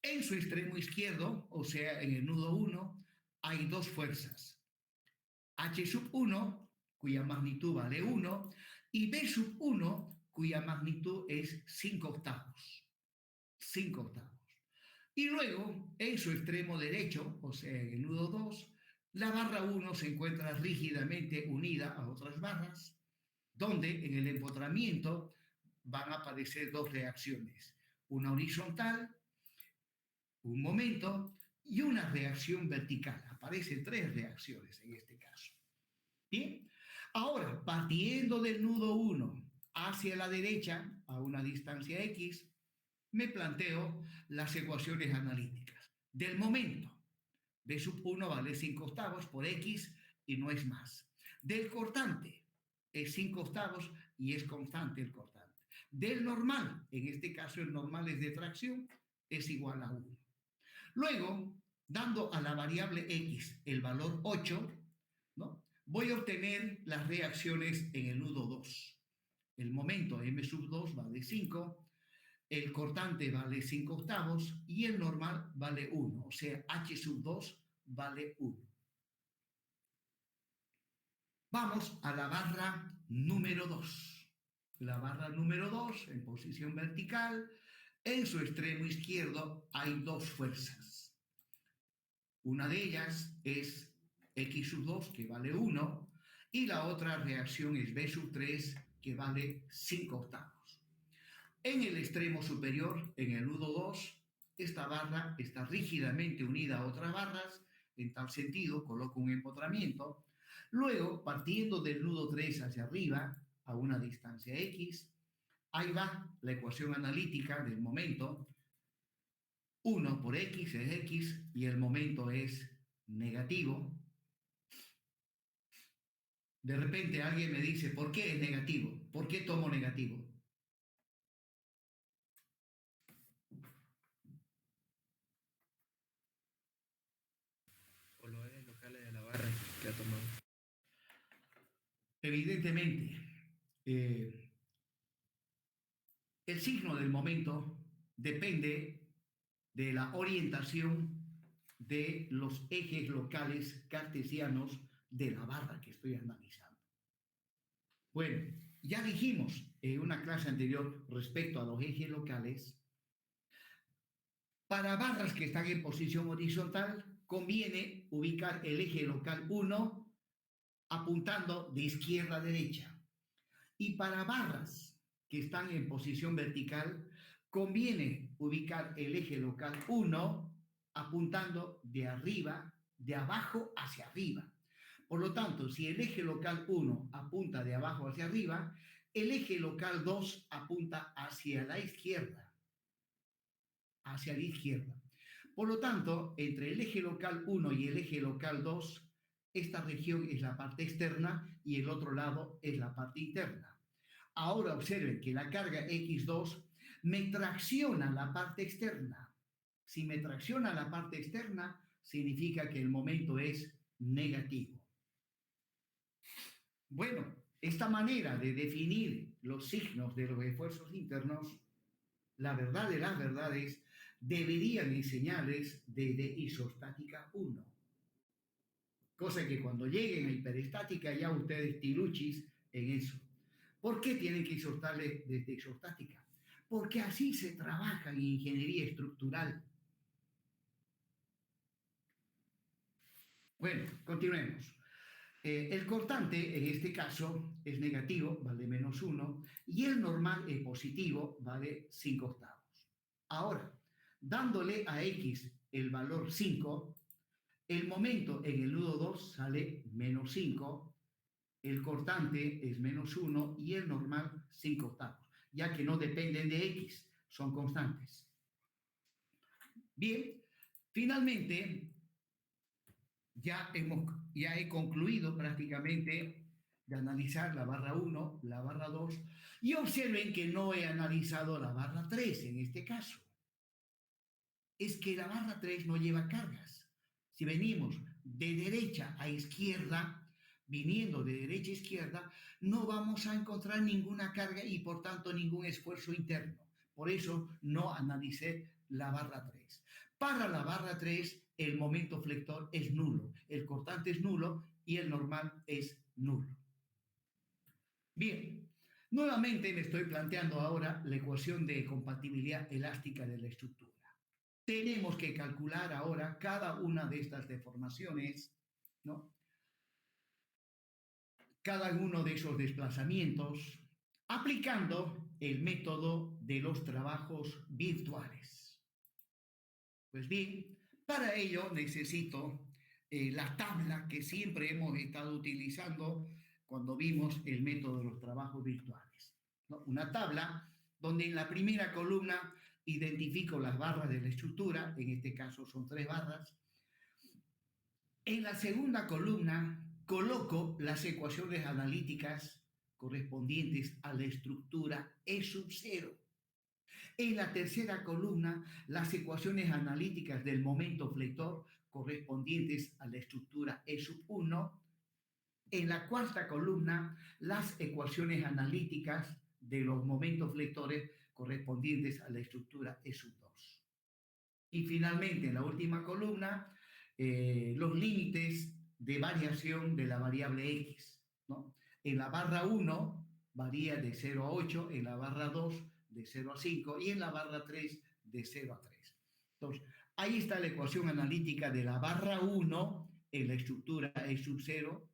En su extremo izquierdo, o sea, en el nudo 1, hay dos fuerzas. H sub 1, cuya magnitud vale 1, y B sub 1, cuya magnitud es 5 octavos. 5 octavos. Y luego, en su extremo derecho, o sea, en el nudo 2, la barra 1 se encuentra rígidamente unida a otras barras, donde en el empotramiento van a aparecer dos reacciones, una horizontal, un momento, y una reacción vertical. Aparecen tres reacciones en este caso. Bien, ahora, partiendo del nudo 1 hacia la derecha, a una distancia X, me planteo las ecuaciones analíticas del momento. B sub 1 vale 5 octavos por X y no es más. Del cortante es 5 octavos y es constante el cortante. Del normal, en este caso el normal es de tracción, es igual a 1. Luego, dando a la variable X el valor 8, ¿no? Voy a obtener las reacciones en el nudo 2. El momento M sub 2 vale 5, el cortante vale 5 octavos y el normal vale 1, o sea, H sub 2 vale 1. Vamos a la barra número 2. La barra número 2 en posición vertical, en su extremo izquierdo hay dos fuerzas. Una de ellas es X sub 2, que vale 1, y la otra reacción es B sub 3, que vale 5 octavos. En el extremo superior, en el nudo 2, esta barra está rígidamente unida a otras barras, en tal sentido coloco un empotramiento. Luego, partiendo del nudo 3 hacia arriba, a una distancia X, ahí va la ecuación analítica del momento. 1 por X es X y el momento es negativo. De repente alguien me dice, ¿por qué es negativo? ¿Por qué tomo negativo? Por los ejes locales de la barra que ha tomado. Evidentemente, el signo del momento depende de la orientación de los ejes locales cartesianos de la barra que estoy analizando. Bueno, ya dijimos en una clase anterior respecto a los ejes locales, para barras que están en posición horizontal, conviene ubicar el eje local 1 apuntando de izquierda a derecha. Y para barras que están en posición vertical, conviene ubicar el eje local 1 apuntando de arriba, de abajo hacia arriba. Por lo tanto, si el eje local 1 apunta de abajo hacia arriba, el eje local 2 apunta hacia la izquierda. Hacia la izquierda. Por lo tanto, entre el eje local 1 y el eje local 2, esta región es la parte externa y el otro lado es la parte interna. Ahora observen que la carga X2 me tracciona la parte externa. Si me tracciona la parte externa, significa que el momento es negativo. Bueno, esta manera de definir los signos de los esfuerzos internos, la verdad de las verdades, deberían enseñarles desde isostática 1. Cosa que cuando lleguen a hiperestática ya ustedes tiruchis en eso. ¿Por qué tienen que isotarle desde isostática? Porque así se trabaja en ingeniería estructural. Bueno, continuemos. El cortante, en este caso, es negativo, vale menos 1, y el normal es positivo, vale 5 octavos. Ahora, dándole a X el valor 5, el momento en el nudo 2 sale menos 5, el cortante es menos 1 y el normal 5 octavos, ya que no dependen de X, son constantes. Bien, finalmente, ya he concluido prácticamente de analizar la barra 1, la barra 2, y observen que no he analizado la barra 3 en este caso. Es que la barra 3 no lleva cargas. Si venimos de derecha a izquierda, viniendo de derecha a izquierda, no vamos a encontrar ninguna carga y por tanto ningún esfuerzo interno. Por eso no analicé la barra 3. Para la barra 3, el momento flector es nulo, el cortante es nulo y el normal es nulo. Bien, nuevamente me estoy planteando ahora la ecuación de compatibilidad elástica de la estructura. Tenemos que calcular ahora cada una de estas deformaciones, ¿no? Cada uno de esos desplazamientos, aplicando el método de los trabajos virtuales. Pues bien, para ello necesito la tabla que siempre hemos estado utilizando cuando vimos el método de los trabajos virtuales, ¿no? Una tabla donde en la primera columna identifico las barras de la estructura, en este caso son 3 barras. En la segunda columna coloco las ecuaciones analíticas correspondientes a la estructura E sub 0. En la tercera columna, las ecuaciones analíticas del momento flector correspondientes a la estructura E sub 1. En la cuarta columna, las ecuaciones analíticas de los momentos flectores correspondientes a la estructura E sub 2. Y finalmente, en la última columna, los límites de variación de la variable x, ¿no? En la barra 1 varía de 0 a 8, en la barra 2 de 0 a 5 y en la barra 3 de 0 a 3. Entonces, ahí está la ecuación analítica de la barra 1 en la estructura E sub 0,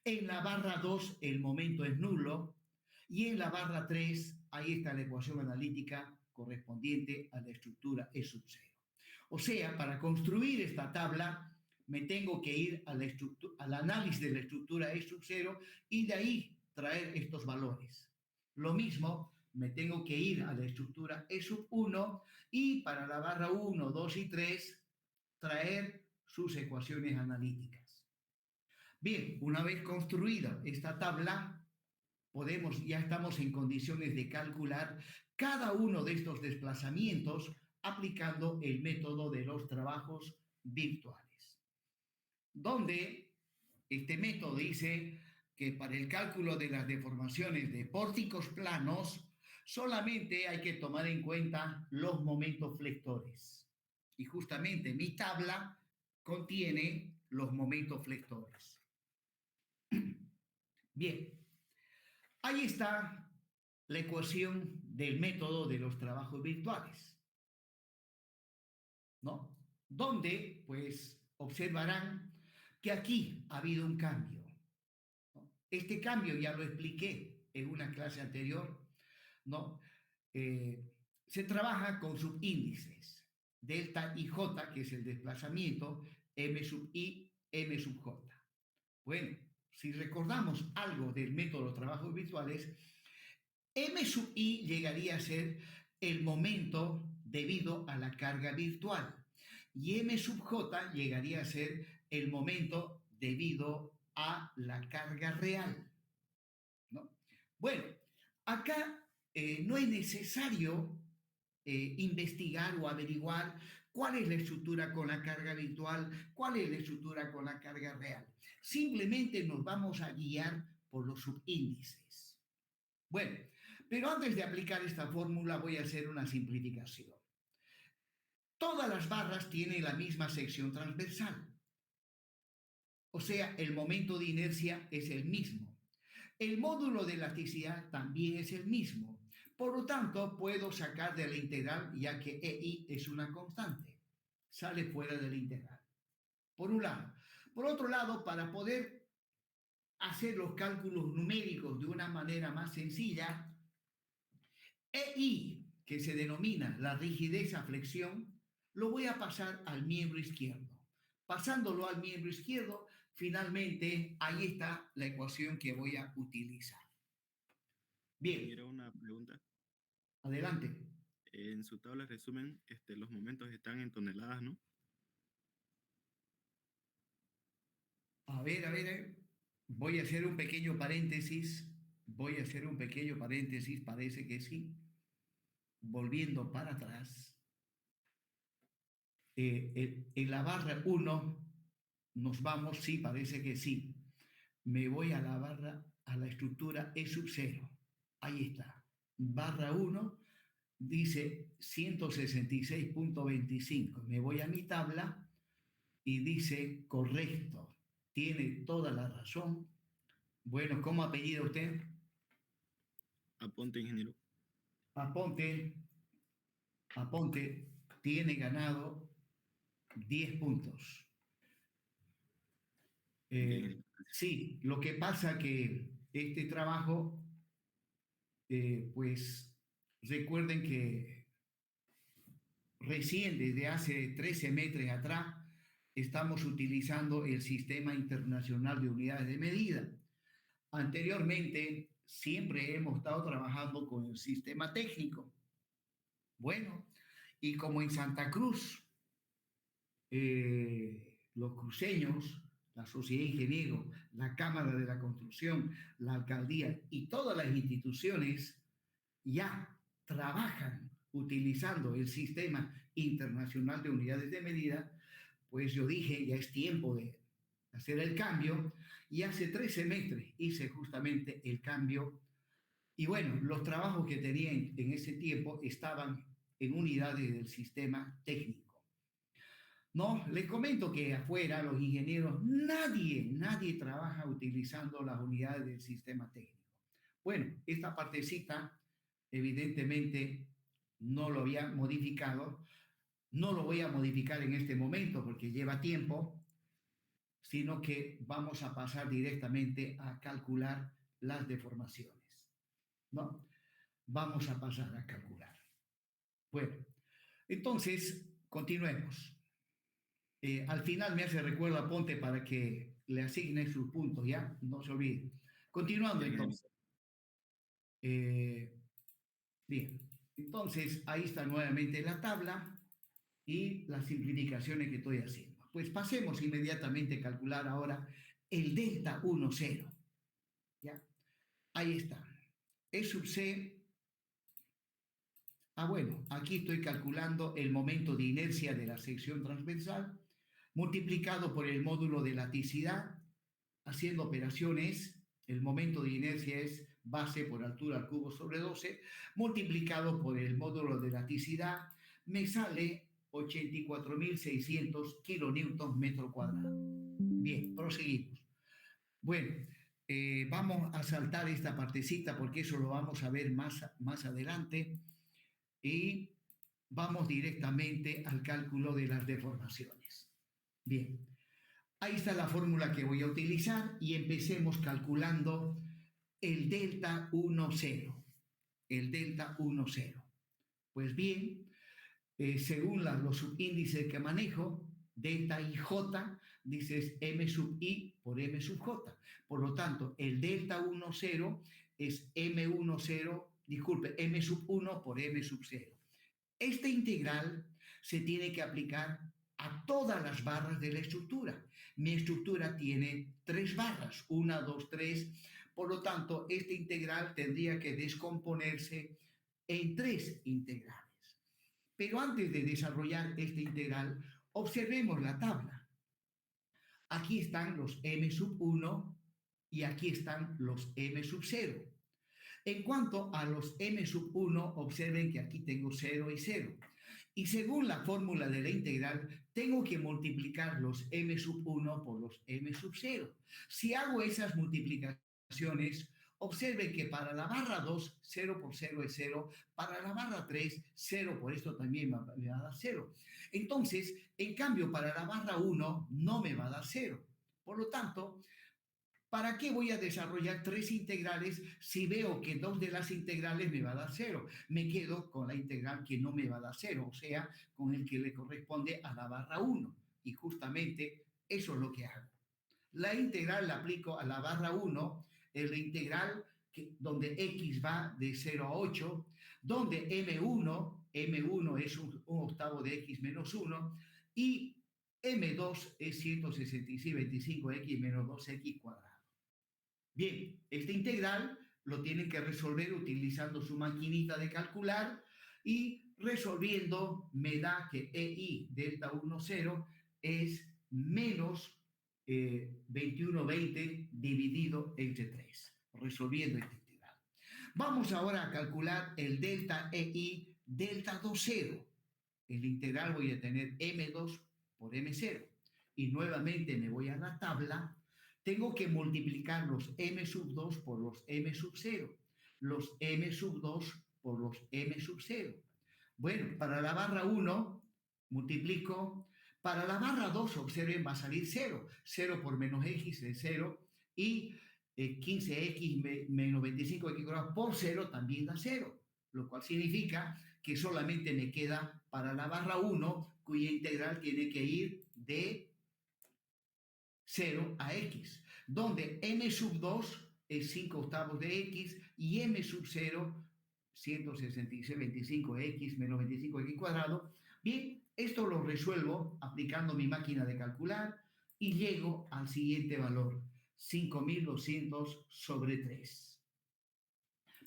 en la barra 2 el momento es nulo y en la barra 3 ahí está la ecuación analítica correspondiente a la estructura E sub 0. O sea, para construir esta tabla me tengo que ir al análisis de la estructura E sub 0 y de ahí traer estos valores. Lo mismo, me tengo que ir a la estructura E sub 1 y para la barra 1, 2 y 3 traer sus ecuaciones analíticas. Bien, una vez construida esta tabla, ya estamos en condiciones de calcular cada uno de estos desplazamientos aplicando el método de los trabajos virtuales, donde este método dice que para el cálculo de las deformaciones de pórticos planos solamente hay que tomar en cuenta los momentos flectores. Y justamente mi tabla contiene los momentos flectores. Bien, ahí está la ecuación del método de los trabajos virtuales, ¿no? Donde, pues, observarán que aquí ha habido un cambio, ¿no? Este cambio ya lo expliqué en una clase anterior, ¿no? Se trabaja con subíndices, delta y j, que es el desplazamiento, m sub i, m sub j. Bueno, si recordamos algo del método de trabajos virtuales, m sub i llegaría a ser el momento debido a la carga virtual y m sub j llegaría a ser el momento debido a la carga real, ¿no? Bueno, acá no es necesario investigar o averiguar cuál es la estructura con la carga virtual, cuál es la estructura con la carga real. Simplemente nos vamos a guiar por los subíndices. Bueno, pero antes de aplicar esta fórmula voy a hacer una simplificación. Todas las barras tienen la misma sección transversal. O sea, el momento de inercia es el mismo. El módulo de elasticidad también es el mismo. Por lo tanto, puedo sacar de la integral ya que EI es una constante. Sale fuera de la integral. Por un lado. Por otro lado, para poder hacer los cálculos numéricos de una manera más sencilla, EI, que se denomina la rigidez a flexión, lo voy a pasar al miembro izquierdo. Pasándolo al miembro izquierdo, finalmente ahí está la ecuación que voy a utilizar. Bien. Era una pregunta. Adelante. En su tabla de resumen, los momentos están en toneladas, ¿no? a ver. Voy a hacer un pequeño paréntesis. Voy a hacer un pequeño paréntesis. Parece que sí. Volviendo para atrás. En la barra 1 nos vamos, sí, parece que sí. Me voy a la barra, a la estructura E sub 0. Ahí está. Barra 1 dice 166.25. Me voy a mi tabla y dice correcto. Tiene toda la razón. Bueno, ¿cómo apellida usted? Aponte, ingeniero. Aponte, Aponte, tiene ganado 10 puntos. Ok, ingeniero. Sí, lo que pasa que este trabajo, pues recuerden que recién desde hace 13 meses atrás estamos utilizando el Sistema Internacional de Unidades de Medida. Anteriormente siempre hemos estado trabajando con el sistema técnico. Bueno, y como en Santa Cruz, los cruceños, la Sociedad de Ingenieros, la Cámara de la Construcción, la Alcaldía y todas las instituciones ya trabajan utilizando el Sistema Internacional de Unidades de Medida, pues yo dije, ya es tiempo de hacer el cambio, y hace 3 semestres hice justamente el cambio. Y bueno, los trabajos que tenía en ese tiempo estaban en unidades del sistema técnico. No, les comento que afuera los ingenieros, nadie trabaja utilizando las unidades del sistema técnico. Bueno, esta partecita evidentemente no lo había modificado, no lo voy a modificar en este momento porque lleva tiempo, sino que vamos a pasar directamente a calcular las deformaciones, ¿no? Vamos a pasar a calcular. Bueno, entonces, continuemos. Al final me hace recuerdo a Ponte para que le asigne sus puntos, ¿ya? No se olvide. Continuando Ya, ingeniero. entonces. Bien, entonces ahí está nuevamente la tabla y las simplificaciones que estoy haciendo. Pues pasemos inmediatamente a calcular ahora el delta 1, 0. ¿Ya? Ahí está. E sub C. Bueno, aquí estoy calculando el momento de inercia de la sección transversal multiplicado por el módulo de laticidad, haciendo operaciones, el momento de inercia es base por altura al cubo sobre 12, multiplicado por el módulo de laticidad, me sale 84.600 kilonewtons metro cuadrado. Bien, proseguimos. Bueno, vamos a saltar esta partecita porque eso lo vamos a ver más adelante y vamos directamente al cálculo de las deformaciones. Bien, ahí está la fórmula que voy a utilizar y empecemos calculando el delta 1, 0. El delta 1, 0. Pues bien, según los subíndices que manejo, delta IJ, dices M sub I por M sub J. Por lo tanto, el delta 1, 0 es M1, 0, disculpe, M sub 1 por M sub 0. Esta integral se tiene que aplicar a todas las barras de la estructura. Mi estructura tiene 3 barras, 1, 2, 3. Por lo tanto, esta integral tendría que descomponerse en 3 integrales. Pero antes de desarrollar esta integral, observemos la tabla. Aquí están los m sub 1 y aquí están los m sub 0. En cuanto a los m sub 1, observen que aquí tengo 0 y 0. Y según la fórmula de la integral, tengo que multiplicar los m sub 1 por los m sub 0. Si hago esas multiplicaciones, observen que para la barra 2, 0 por 0 es 0. Para la barra 3, 0 por esto también me va a dar 0. Entonces, en cambio, para la barra 1 no me va a dar 0. Por lo tanto, ¿para qué voy a desarrollar 3 integrales si veo que 2 de las integrales me va a dar 0? Me quedo con la integral que no me va a dar 0, o sea, con el que le corresponde a la barra 1. Y justamente eso es lo que hago. La integral la aplico a la barra 1, es la integral donde x va de 0 a 8, donde m1 es un octavo de x menos 1, y M2 es 166,25x menos 2x cuadrado. Bien, esta integral lo tienen que resolver utilizando su maquinita de calcular y resolviendo me da que EI delta 1, 0 es menos 21,20 dividido entre 3, resolviendo esta integral. Vamos ahora a calcular el delta EI delta 2, 0. El integral voy a tener M2 por M0 y nuevamente me voy a la tabla. Tengo que multiplicar los M sub 2 por los M sub 0, los M sub 2 por los M sub 0. Bueno, para la barra 1 multiplico, para la barra 2 observen va a salir 0, 0 por menos X es 0 y 15X menos 25X por 0 también da 0, lo cual significa que solamente me queda para la barra 1, cuya integral tiene que ir de 0 a x, donde m sub 2 es 5 octavos de x y m sub 0, 166,25x menos 25x cuadrado. Bien, esto lo resuelvo aplicando mi máquina de calcular y llego al siguiente valor, 5.200 sobre 3.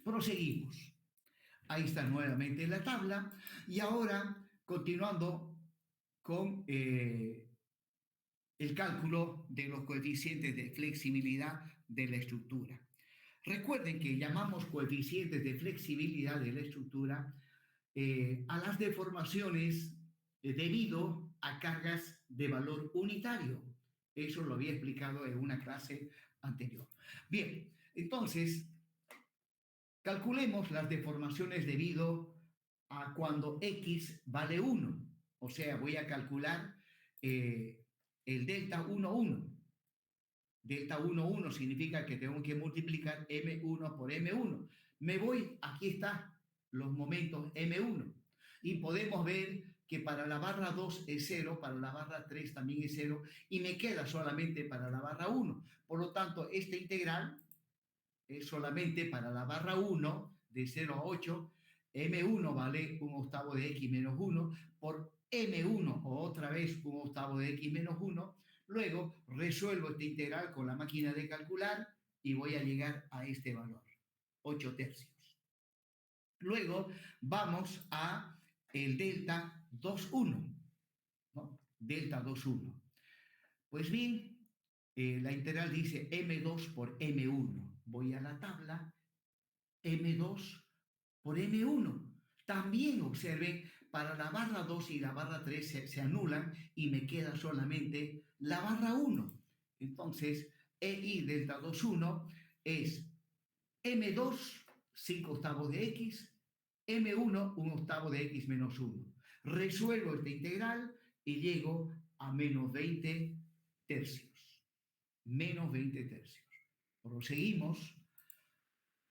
Proseguimos. Ahí está nuevamente la tabla y ahora continuando con el cálculo de los coeficientes de flexibilidad de la estructura. Recuerden que llamamos coeficientes de flexibilidad de la estructura a las deformaciones debido a cargas de valor unitario. Eso lo había explicado en una clase anterior. Bien, entonces calculemos las deformaciones debido a cuando x vale 1. O sea, voy a calcular el delta 1, 1. Delta 1, 1 significa que tengo que multiplicar M1 por M1. Me voy, aquí están los momentos M1. Y podemos ver que para la barra 2 es 0, para la barra 3 también es 0, y me queda solamente para la barra 1. Por lo tanto, esta integral es solamente para la barra 1, de 0 a 8, M1 vale 1 octavo de x menos 1, por M1 o otra vez 1 octavo de x menos 1. Luego resuelvo esta integral con la máquina de calcular y voy a llegar a este valor, 8 tercios. Luego vamos a el delta 2,1, ¿no? Delta 2,1. Pues bien, la integral dice M2 por M1. Voy a la tabla, M2 por M1. También observen, para la barra 2 y la barra 3 se anulan y me queda solamente la barra 1. Entonces, EI delta 2,1 es M2, 5 octavos de X, M1, 1 octavo de X menos 1. Resuelvo esta integral y llego a menos 20 tercios. Menos 20 tercios. Proseguimos.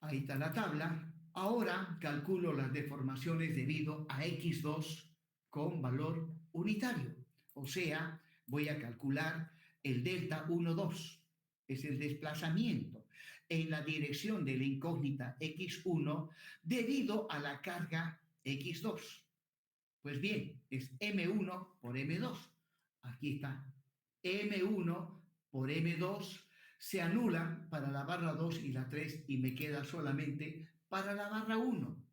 Ahí está la tabla. Ahora calculo las deformaciones debido a X2 con valor unitario. O sea, voy a calcular el delta 1, 2. Es el desplazamiento en la dirección de la incógnita X1 debido a la carga X2. Pues bien, es M1 por M2. Aquí está. M1 por M2 se anulan para la barra 2 y la 3 y me queda solamente para la barra 1.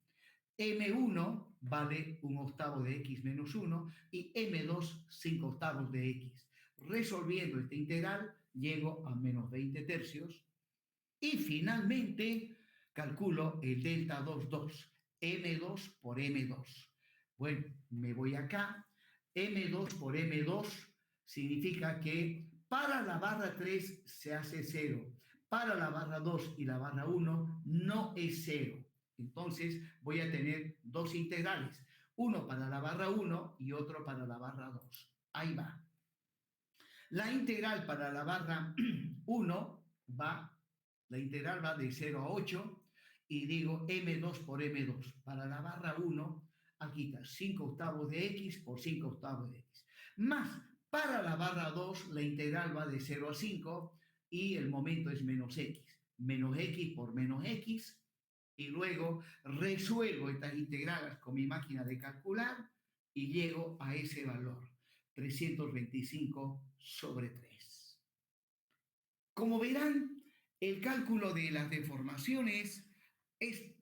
M1 vale 1 octavo de X menos 1 y M2 5 octavos de X. Resolviendo esta integral llego a menos 20 tercios y finalmente calculo el delta 2, 2. M2 por M2. Bueno, me voy acá. M2 por M2 significa que para la barra 3 se hace 0. Para la barra 2 y la barra 1 no es 0. Entonces voy a tener dos integrales. Uno para la barra 1 y otro para la barra 2. Ahí va. La integral para la barra 1 la integral va de 0 a 8 y digo M2 por M2. Para la barra 1, aquí está 5 octavos de X por 5 octavos de X. Más para la barra 2, la integral va de 0 a 5 y el momento es menos X. Menos X por menos X. Y luego resuelvo estas integrales con mi máquina de calcular y llego a ese valor. 325 sobre 3. Como verán, el cálculo de las deformaciones es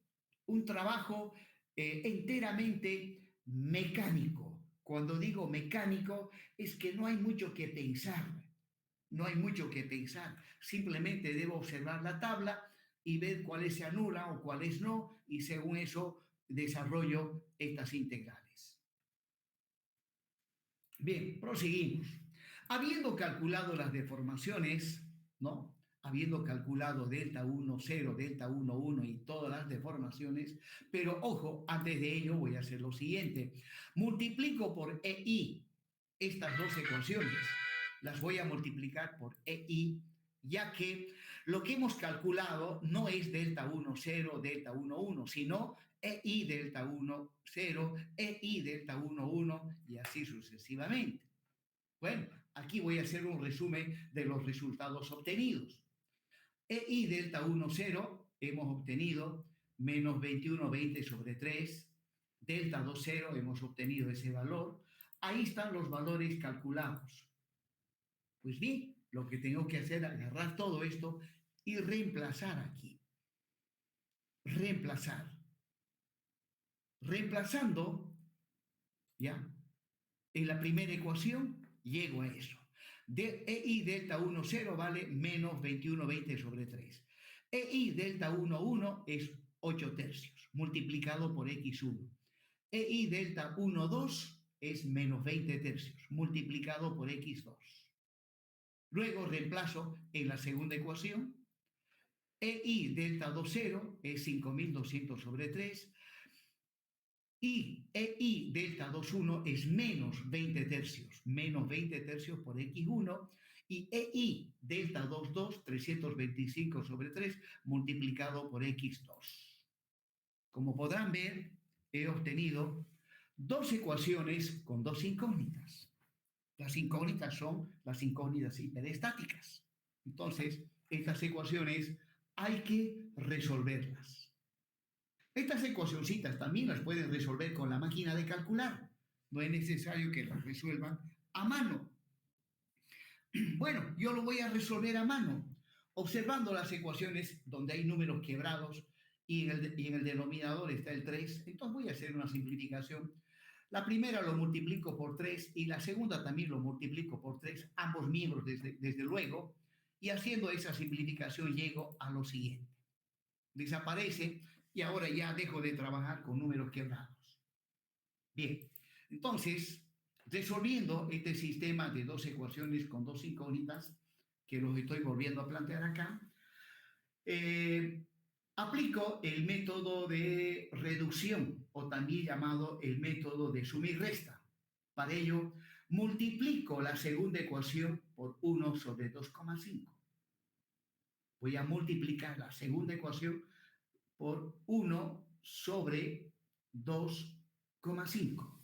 un trabajo enteramente mecánico. Cuando digo mecánico, es que no hay mucho que pensar. No hay mucho que pensar. Simplemente debo observar la tabla y ver cuáles se anulan o cuáles no, y según eso desarrollo estas integrales. Bien, proseguimos. Habiendo calculado las deformaciones, ¿no? Habiendo calculado delta 1, 0, delta 1, 1 y todas las deformaciones, pero ojo, antes de ello voy a hacer lo siguiente. Multiplico por EI estas dos ecuaciones. Las voy a multiplicar por EI, ya que lo que hemos calculado no es delta 1, 0, delta 1, 1, sino EI delta 1, 0, EI delta 1, 1 y así sucesivamente. Bueno, aquí voy a hacer un resumen de los resultados obtenidos. EI delta 1, 0 hemos obtenido menos 21,20 sobre 3. Delta 2, 0 hemos obtenido ese valor. Ahí están los valores calculados. Pues bien, lo que tengo que hacer es agarrar todo esto y reemplazar aquí. Reemplazar. Reemplazando, ¿ya? En la primera ecuación llego a eso. EI delta 1, 0 vale menos 21,20 sobre 3. EI delta 1, 1 es 8 tercios, multiplicado por X1. EI delta 1, 2 es menos 20 tercios, multiplicado por X2. Luego reemplazo en la segunda ecuación. EI delta 2, 0 es 5.200 sobre 3. Y EI delta 2,1 es menos 20 tercios por X1, y EI delta 2,2, 325 sobre 3, multiplicado por X2. Como podrán ver, he obtenido dos ecuaciones con dos incógnitas. Las incógnitas son las incógnitas hiperestáticas. Entonces, estas ecuaciones hay que resolverlas. Estas ecuacioncitas también las pueden resolver con la máquina de calcular. No es necesario que las resuelvan a mano. Bueno, yo lo voy a resolver a mano, observando las ecuaciones donde hay números quebrados y en el denominador está el 3. Entonces voy a hacer una simplificación. La primera lo multiplico por 3 y la segunda también lo multiplico por 3, ambos miembros desde luego, y haciendo esa simplificación llego a lo siguiente. Desaparece y ahora ya dejo de trabajar con números quebrados. Bien, entonces, resolviendo este sistema de dos ecuaciones con dos incógnitas, que los estoy volviendo a plantear acá, aplico el método de reducción, o también llamado el método de suma y resta. Para ello, multiplico la segunda ecuación por 1 sobre 2,5. Voy a multiplicar la segunda ecuación por 1 sobre 2,5.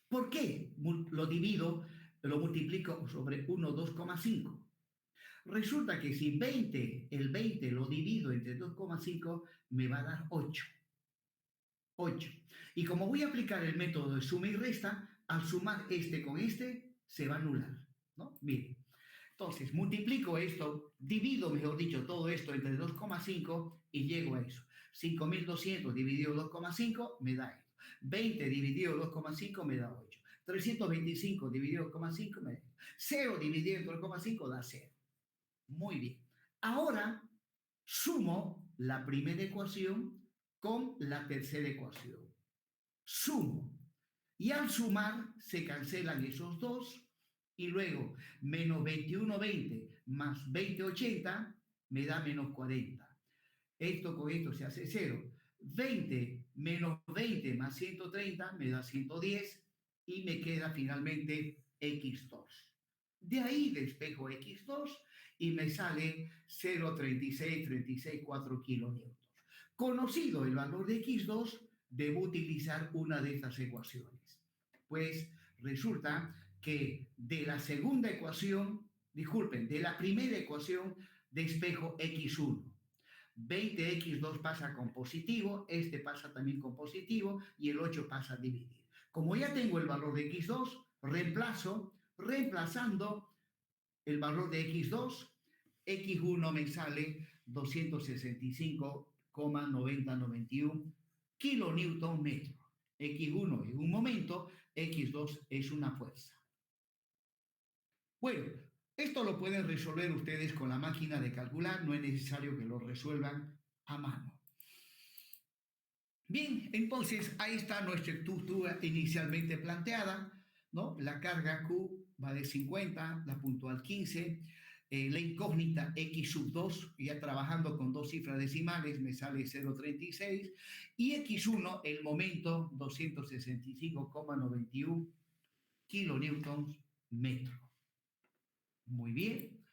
¿Por qué lo multiplico sobre 1, 2,5? Resulta que si el 20 lo divido entre 2,5, me va a dar 8. 8. Y como voy a aplicar el método de suma y resta, al sumar este con este, se va a anular, ¿no? Miren. Entonces, multiplico esto, divido, mejor dicho, todo esto entre 2,5 y llego a eso. 5.200 dividido 2,5 me da esto. 20 dividido 2,5 me da 8. 325 dividido 2,5 me da 0 dividido 2,5 da 0. Muy bien. Ahora sumo la primera ecuación con la tercera ecuación. Sumo. Y al sumar se cancelan esos dos. Y luego, menos 21,20 más 20,80 me da menos 40. Esto con esto se hace 0. 20 menos 20 más 130 me da 110 y me queda finalmente X2. De ahí despejo X2 y me sale 0,3634 kilonewtons. Conocido el valor de X2, debo utilizar una de estas ecuaciones. Pues resulta que de la segunda ecuación, de la primera ecuación, despejo X1. 20X2 pasa con positivo, este pasa también con positivo y el 8 pasa a dividir. Como ya tengo el valor de x2, reemplazando el valor de x2, x1 me sale 265,9091 kilonewton metro. x1 es un momento, x2 es una fuerza. Bueno, esto lo pueden resolver ustedes con la máquina de calcular, no es necesario que lo resuelvan a mano. Bien, entonces ahí está nuestra estructura inicialmente planteada, ¿no? La carga Q vale 50, la puntual 15, la incógnita X sub 2, ya trabajando con dos cifras decimales, me sale 0,36, y X1, el momento, 265,91 kilonewtons metro. Muy bien.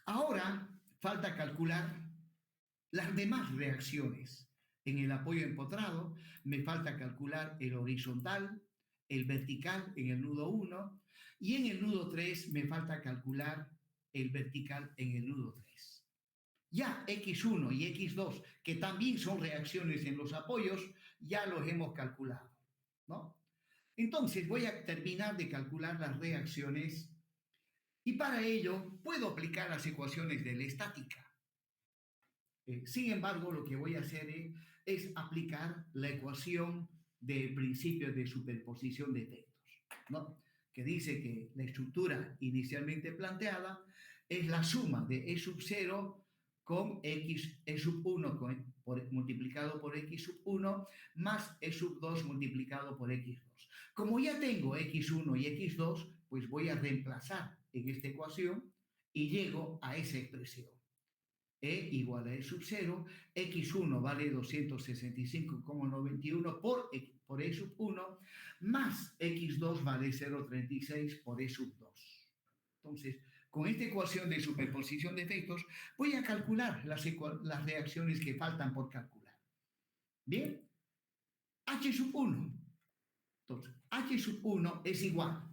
Ahora falta calcular las demás reacciones. En el apoyo empotrado me falta calcular el horizontal, el vertical en el nudo 1 y en el nudo 3 me falta calcular el vertical en el nudo 3. Ya X1 y X2, que también son reacciones en los apoyos, ya los hemos calculado, ¿no? Entonces voy a terminar de calcular las reacciones y para ello puedo aplicar las ecuaciones de la estática. Sin embargo, lo que voy a hacer es aplicar la ecuación del principio de superposición de efectos, ¿no? Que dice que la estructura inicialmente planteada es la suma de E sub 0 con X, E sub 1 multiplicado por X sub 1 más E sub 2 multiplicado por X2. Como ya tengo X1 y X2, pues voy a reemplazar en esta ecuación y llego a esa expresión. E igual a E sub 0, X1 vale 265,91 por E sub 1, más X2 vale 0,36 por E sub 2. Entonces, con esta ecuación de superposición de efectos, voy a calcular las reacciones que faltan por calcular. Bien, H sub 1. Entonces, H sub 1 es igual.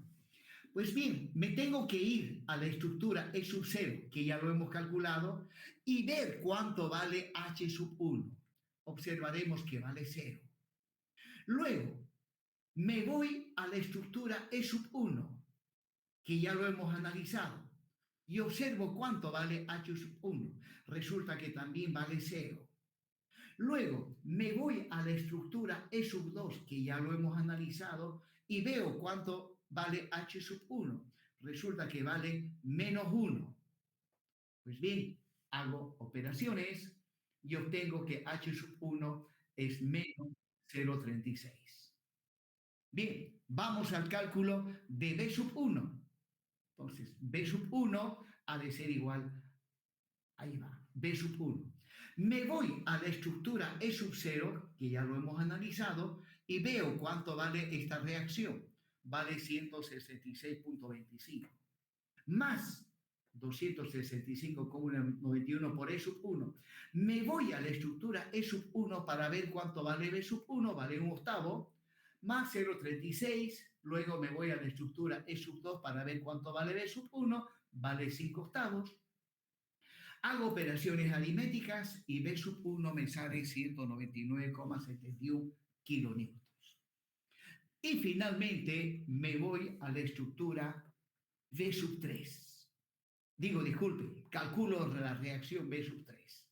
Pues bien, me tengo que ir a la estructura E sub 0, que ya lo hemos calculado, y ver cuánto vale H sub 1. Observaremos que vale 0. Luego, me voy a la estructura E sub 1, que ya lo hemos analizado, y observo cuánto vale H sub 1. Resulta que también vale 0. Luego, me voy a la estructura E sub 2, que ya lo hemos analizado, y veo cuánto vale H sub 1. Resulta que vale menos 1. Pues bien, hago operaciones y obtengo que H sub 1 es menos 0,36. Bien, vamos al cálculo de B sub 1. Entonces, B sub 1 ha de ser igual, ahí va, B sub 1. Me voy a la estructura E sub 0, que ya lo hemos analizado, y veo cuánto vale esta reacción. Vale 166,25. Más 265,91 por E sub 1. Me voy a la estructura E sub 1 para ver cuánto vale B sub 1, vale 1/8, más 0,36. Luego me voy a la estructura E sub 2 para ver cuánto vale B sub 1, vale 5/8. Hago operaciones aritméticas y B sub 1 me sale 199,71 kilonewtons. Y finalmente me voy a la estructura B sub 3. Disculpe, calculo la reacción B sub 3.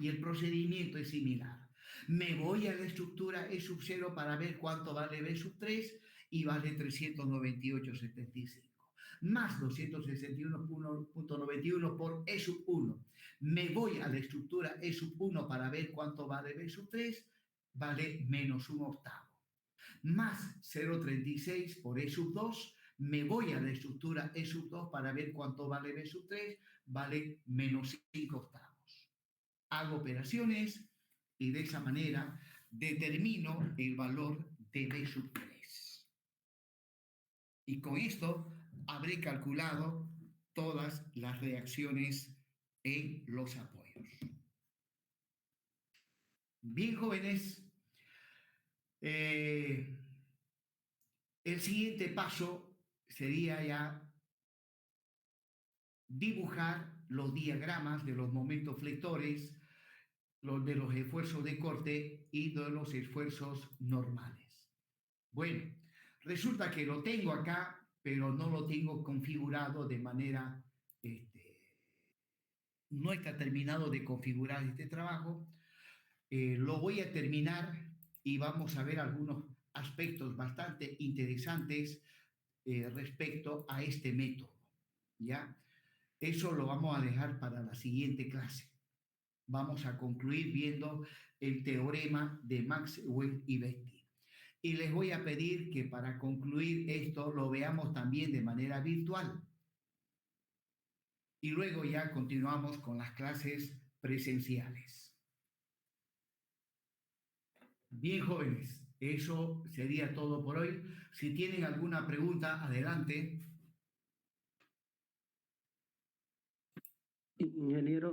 Y el procedimiento es similar. Me voy a la estructura E sub 0 para ver cuánto vale B sub 3 y vale 398,75. Más 261,91 por E sub 1. Me voy a la estructura E sub 1 para ver cuánto vale B sub 3, vale menos 1/8. Más 0,36 por E sub 2, me voy a la estructura E sub 2 para ver cuánto vale B sub 3, vale menos 5/8. Hago operaciones y de esa manera determino el valor de B sub 3. Y con esto habré calculado todas las reacciones en los apoyos. Bien, jóvenes, el siguiente paso sería ya dibujar los diagramas de los momentos flectores, de los esfuerzos de corte y de los esfuerzos normales. Bueno, resulta que lo tengo acá, pero no lo tengo configurado de manera, no está terminado de configurar este trabajo. Lo voy a terminar y vamos a ver algunos aspectos bastante interesantes respecto a este método, ¿ya? Eso lo vamos a dejar para la siguiente clase. Vamos a concluir viendo el teorema de Maxwell y Betti. Y les voy a pedir que para concluir esto lo veamos también de manera virtual. Y luego ya continuamos con las clases presenciales. Bien, jóvenes, eso sería todo por hoy. Si tienen alguna pregunta, adelante. Ingeniero,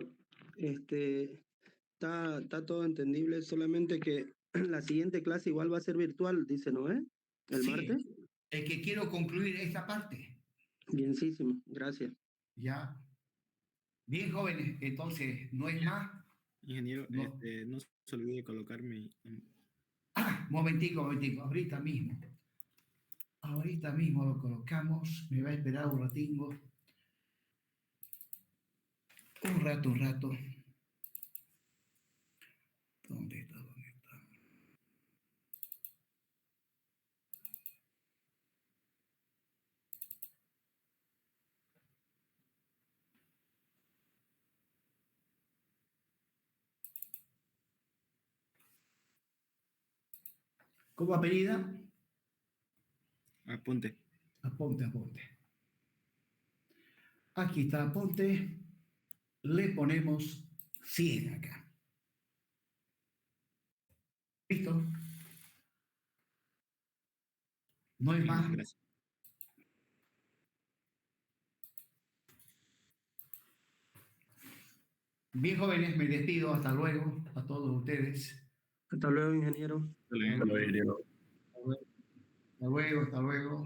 está todo entendible, solamente que la siguiente clase igual va a ser virtual, dice, ¿no? El Sí, martes. es que quiero concluir esta parte. Bienísimo, gracias. Ya. Bien, jóvenes, entonces, ¿no es más? Ingeniero, No. no se olvide colocarme. Momentico, ahorita mismo lo colocamos, me va a esperar un ratingo, un rato, ¿dónde está? ¿Cómo apellida? Aponte. Aponte. Aquí está Aponte, le ponemos 100 acá. ¿Listo? No hay más. Gracias. Bien, jóvenes, me despido. Hasta luego a todos ustedes. Hasta luego, ingeniero. Hasta luego.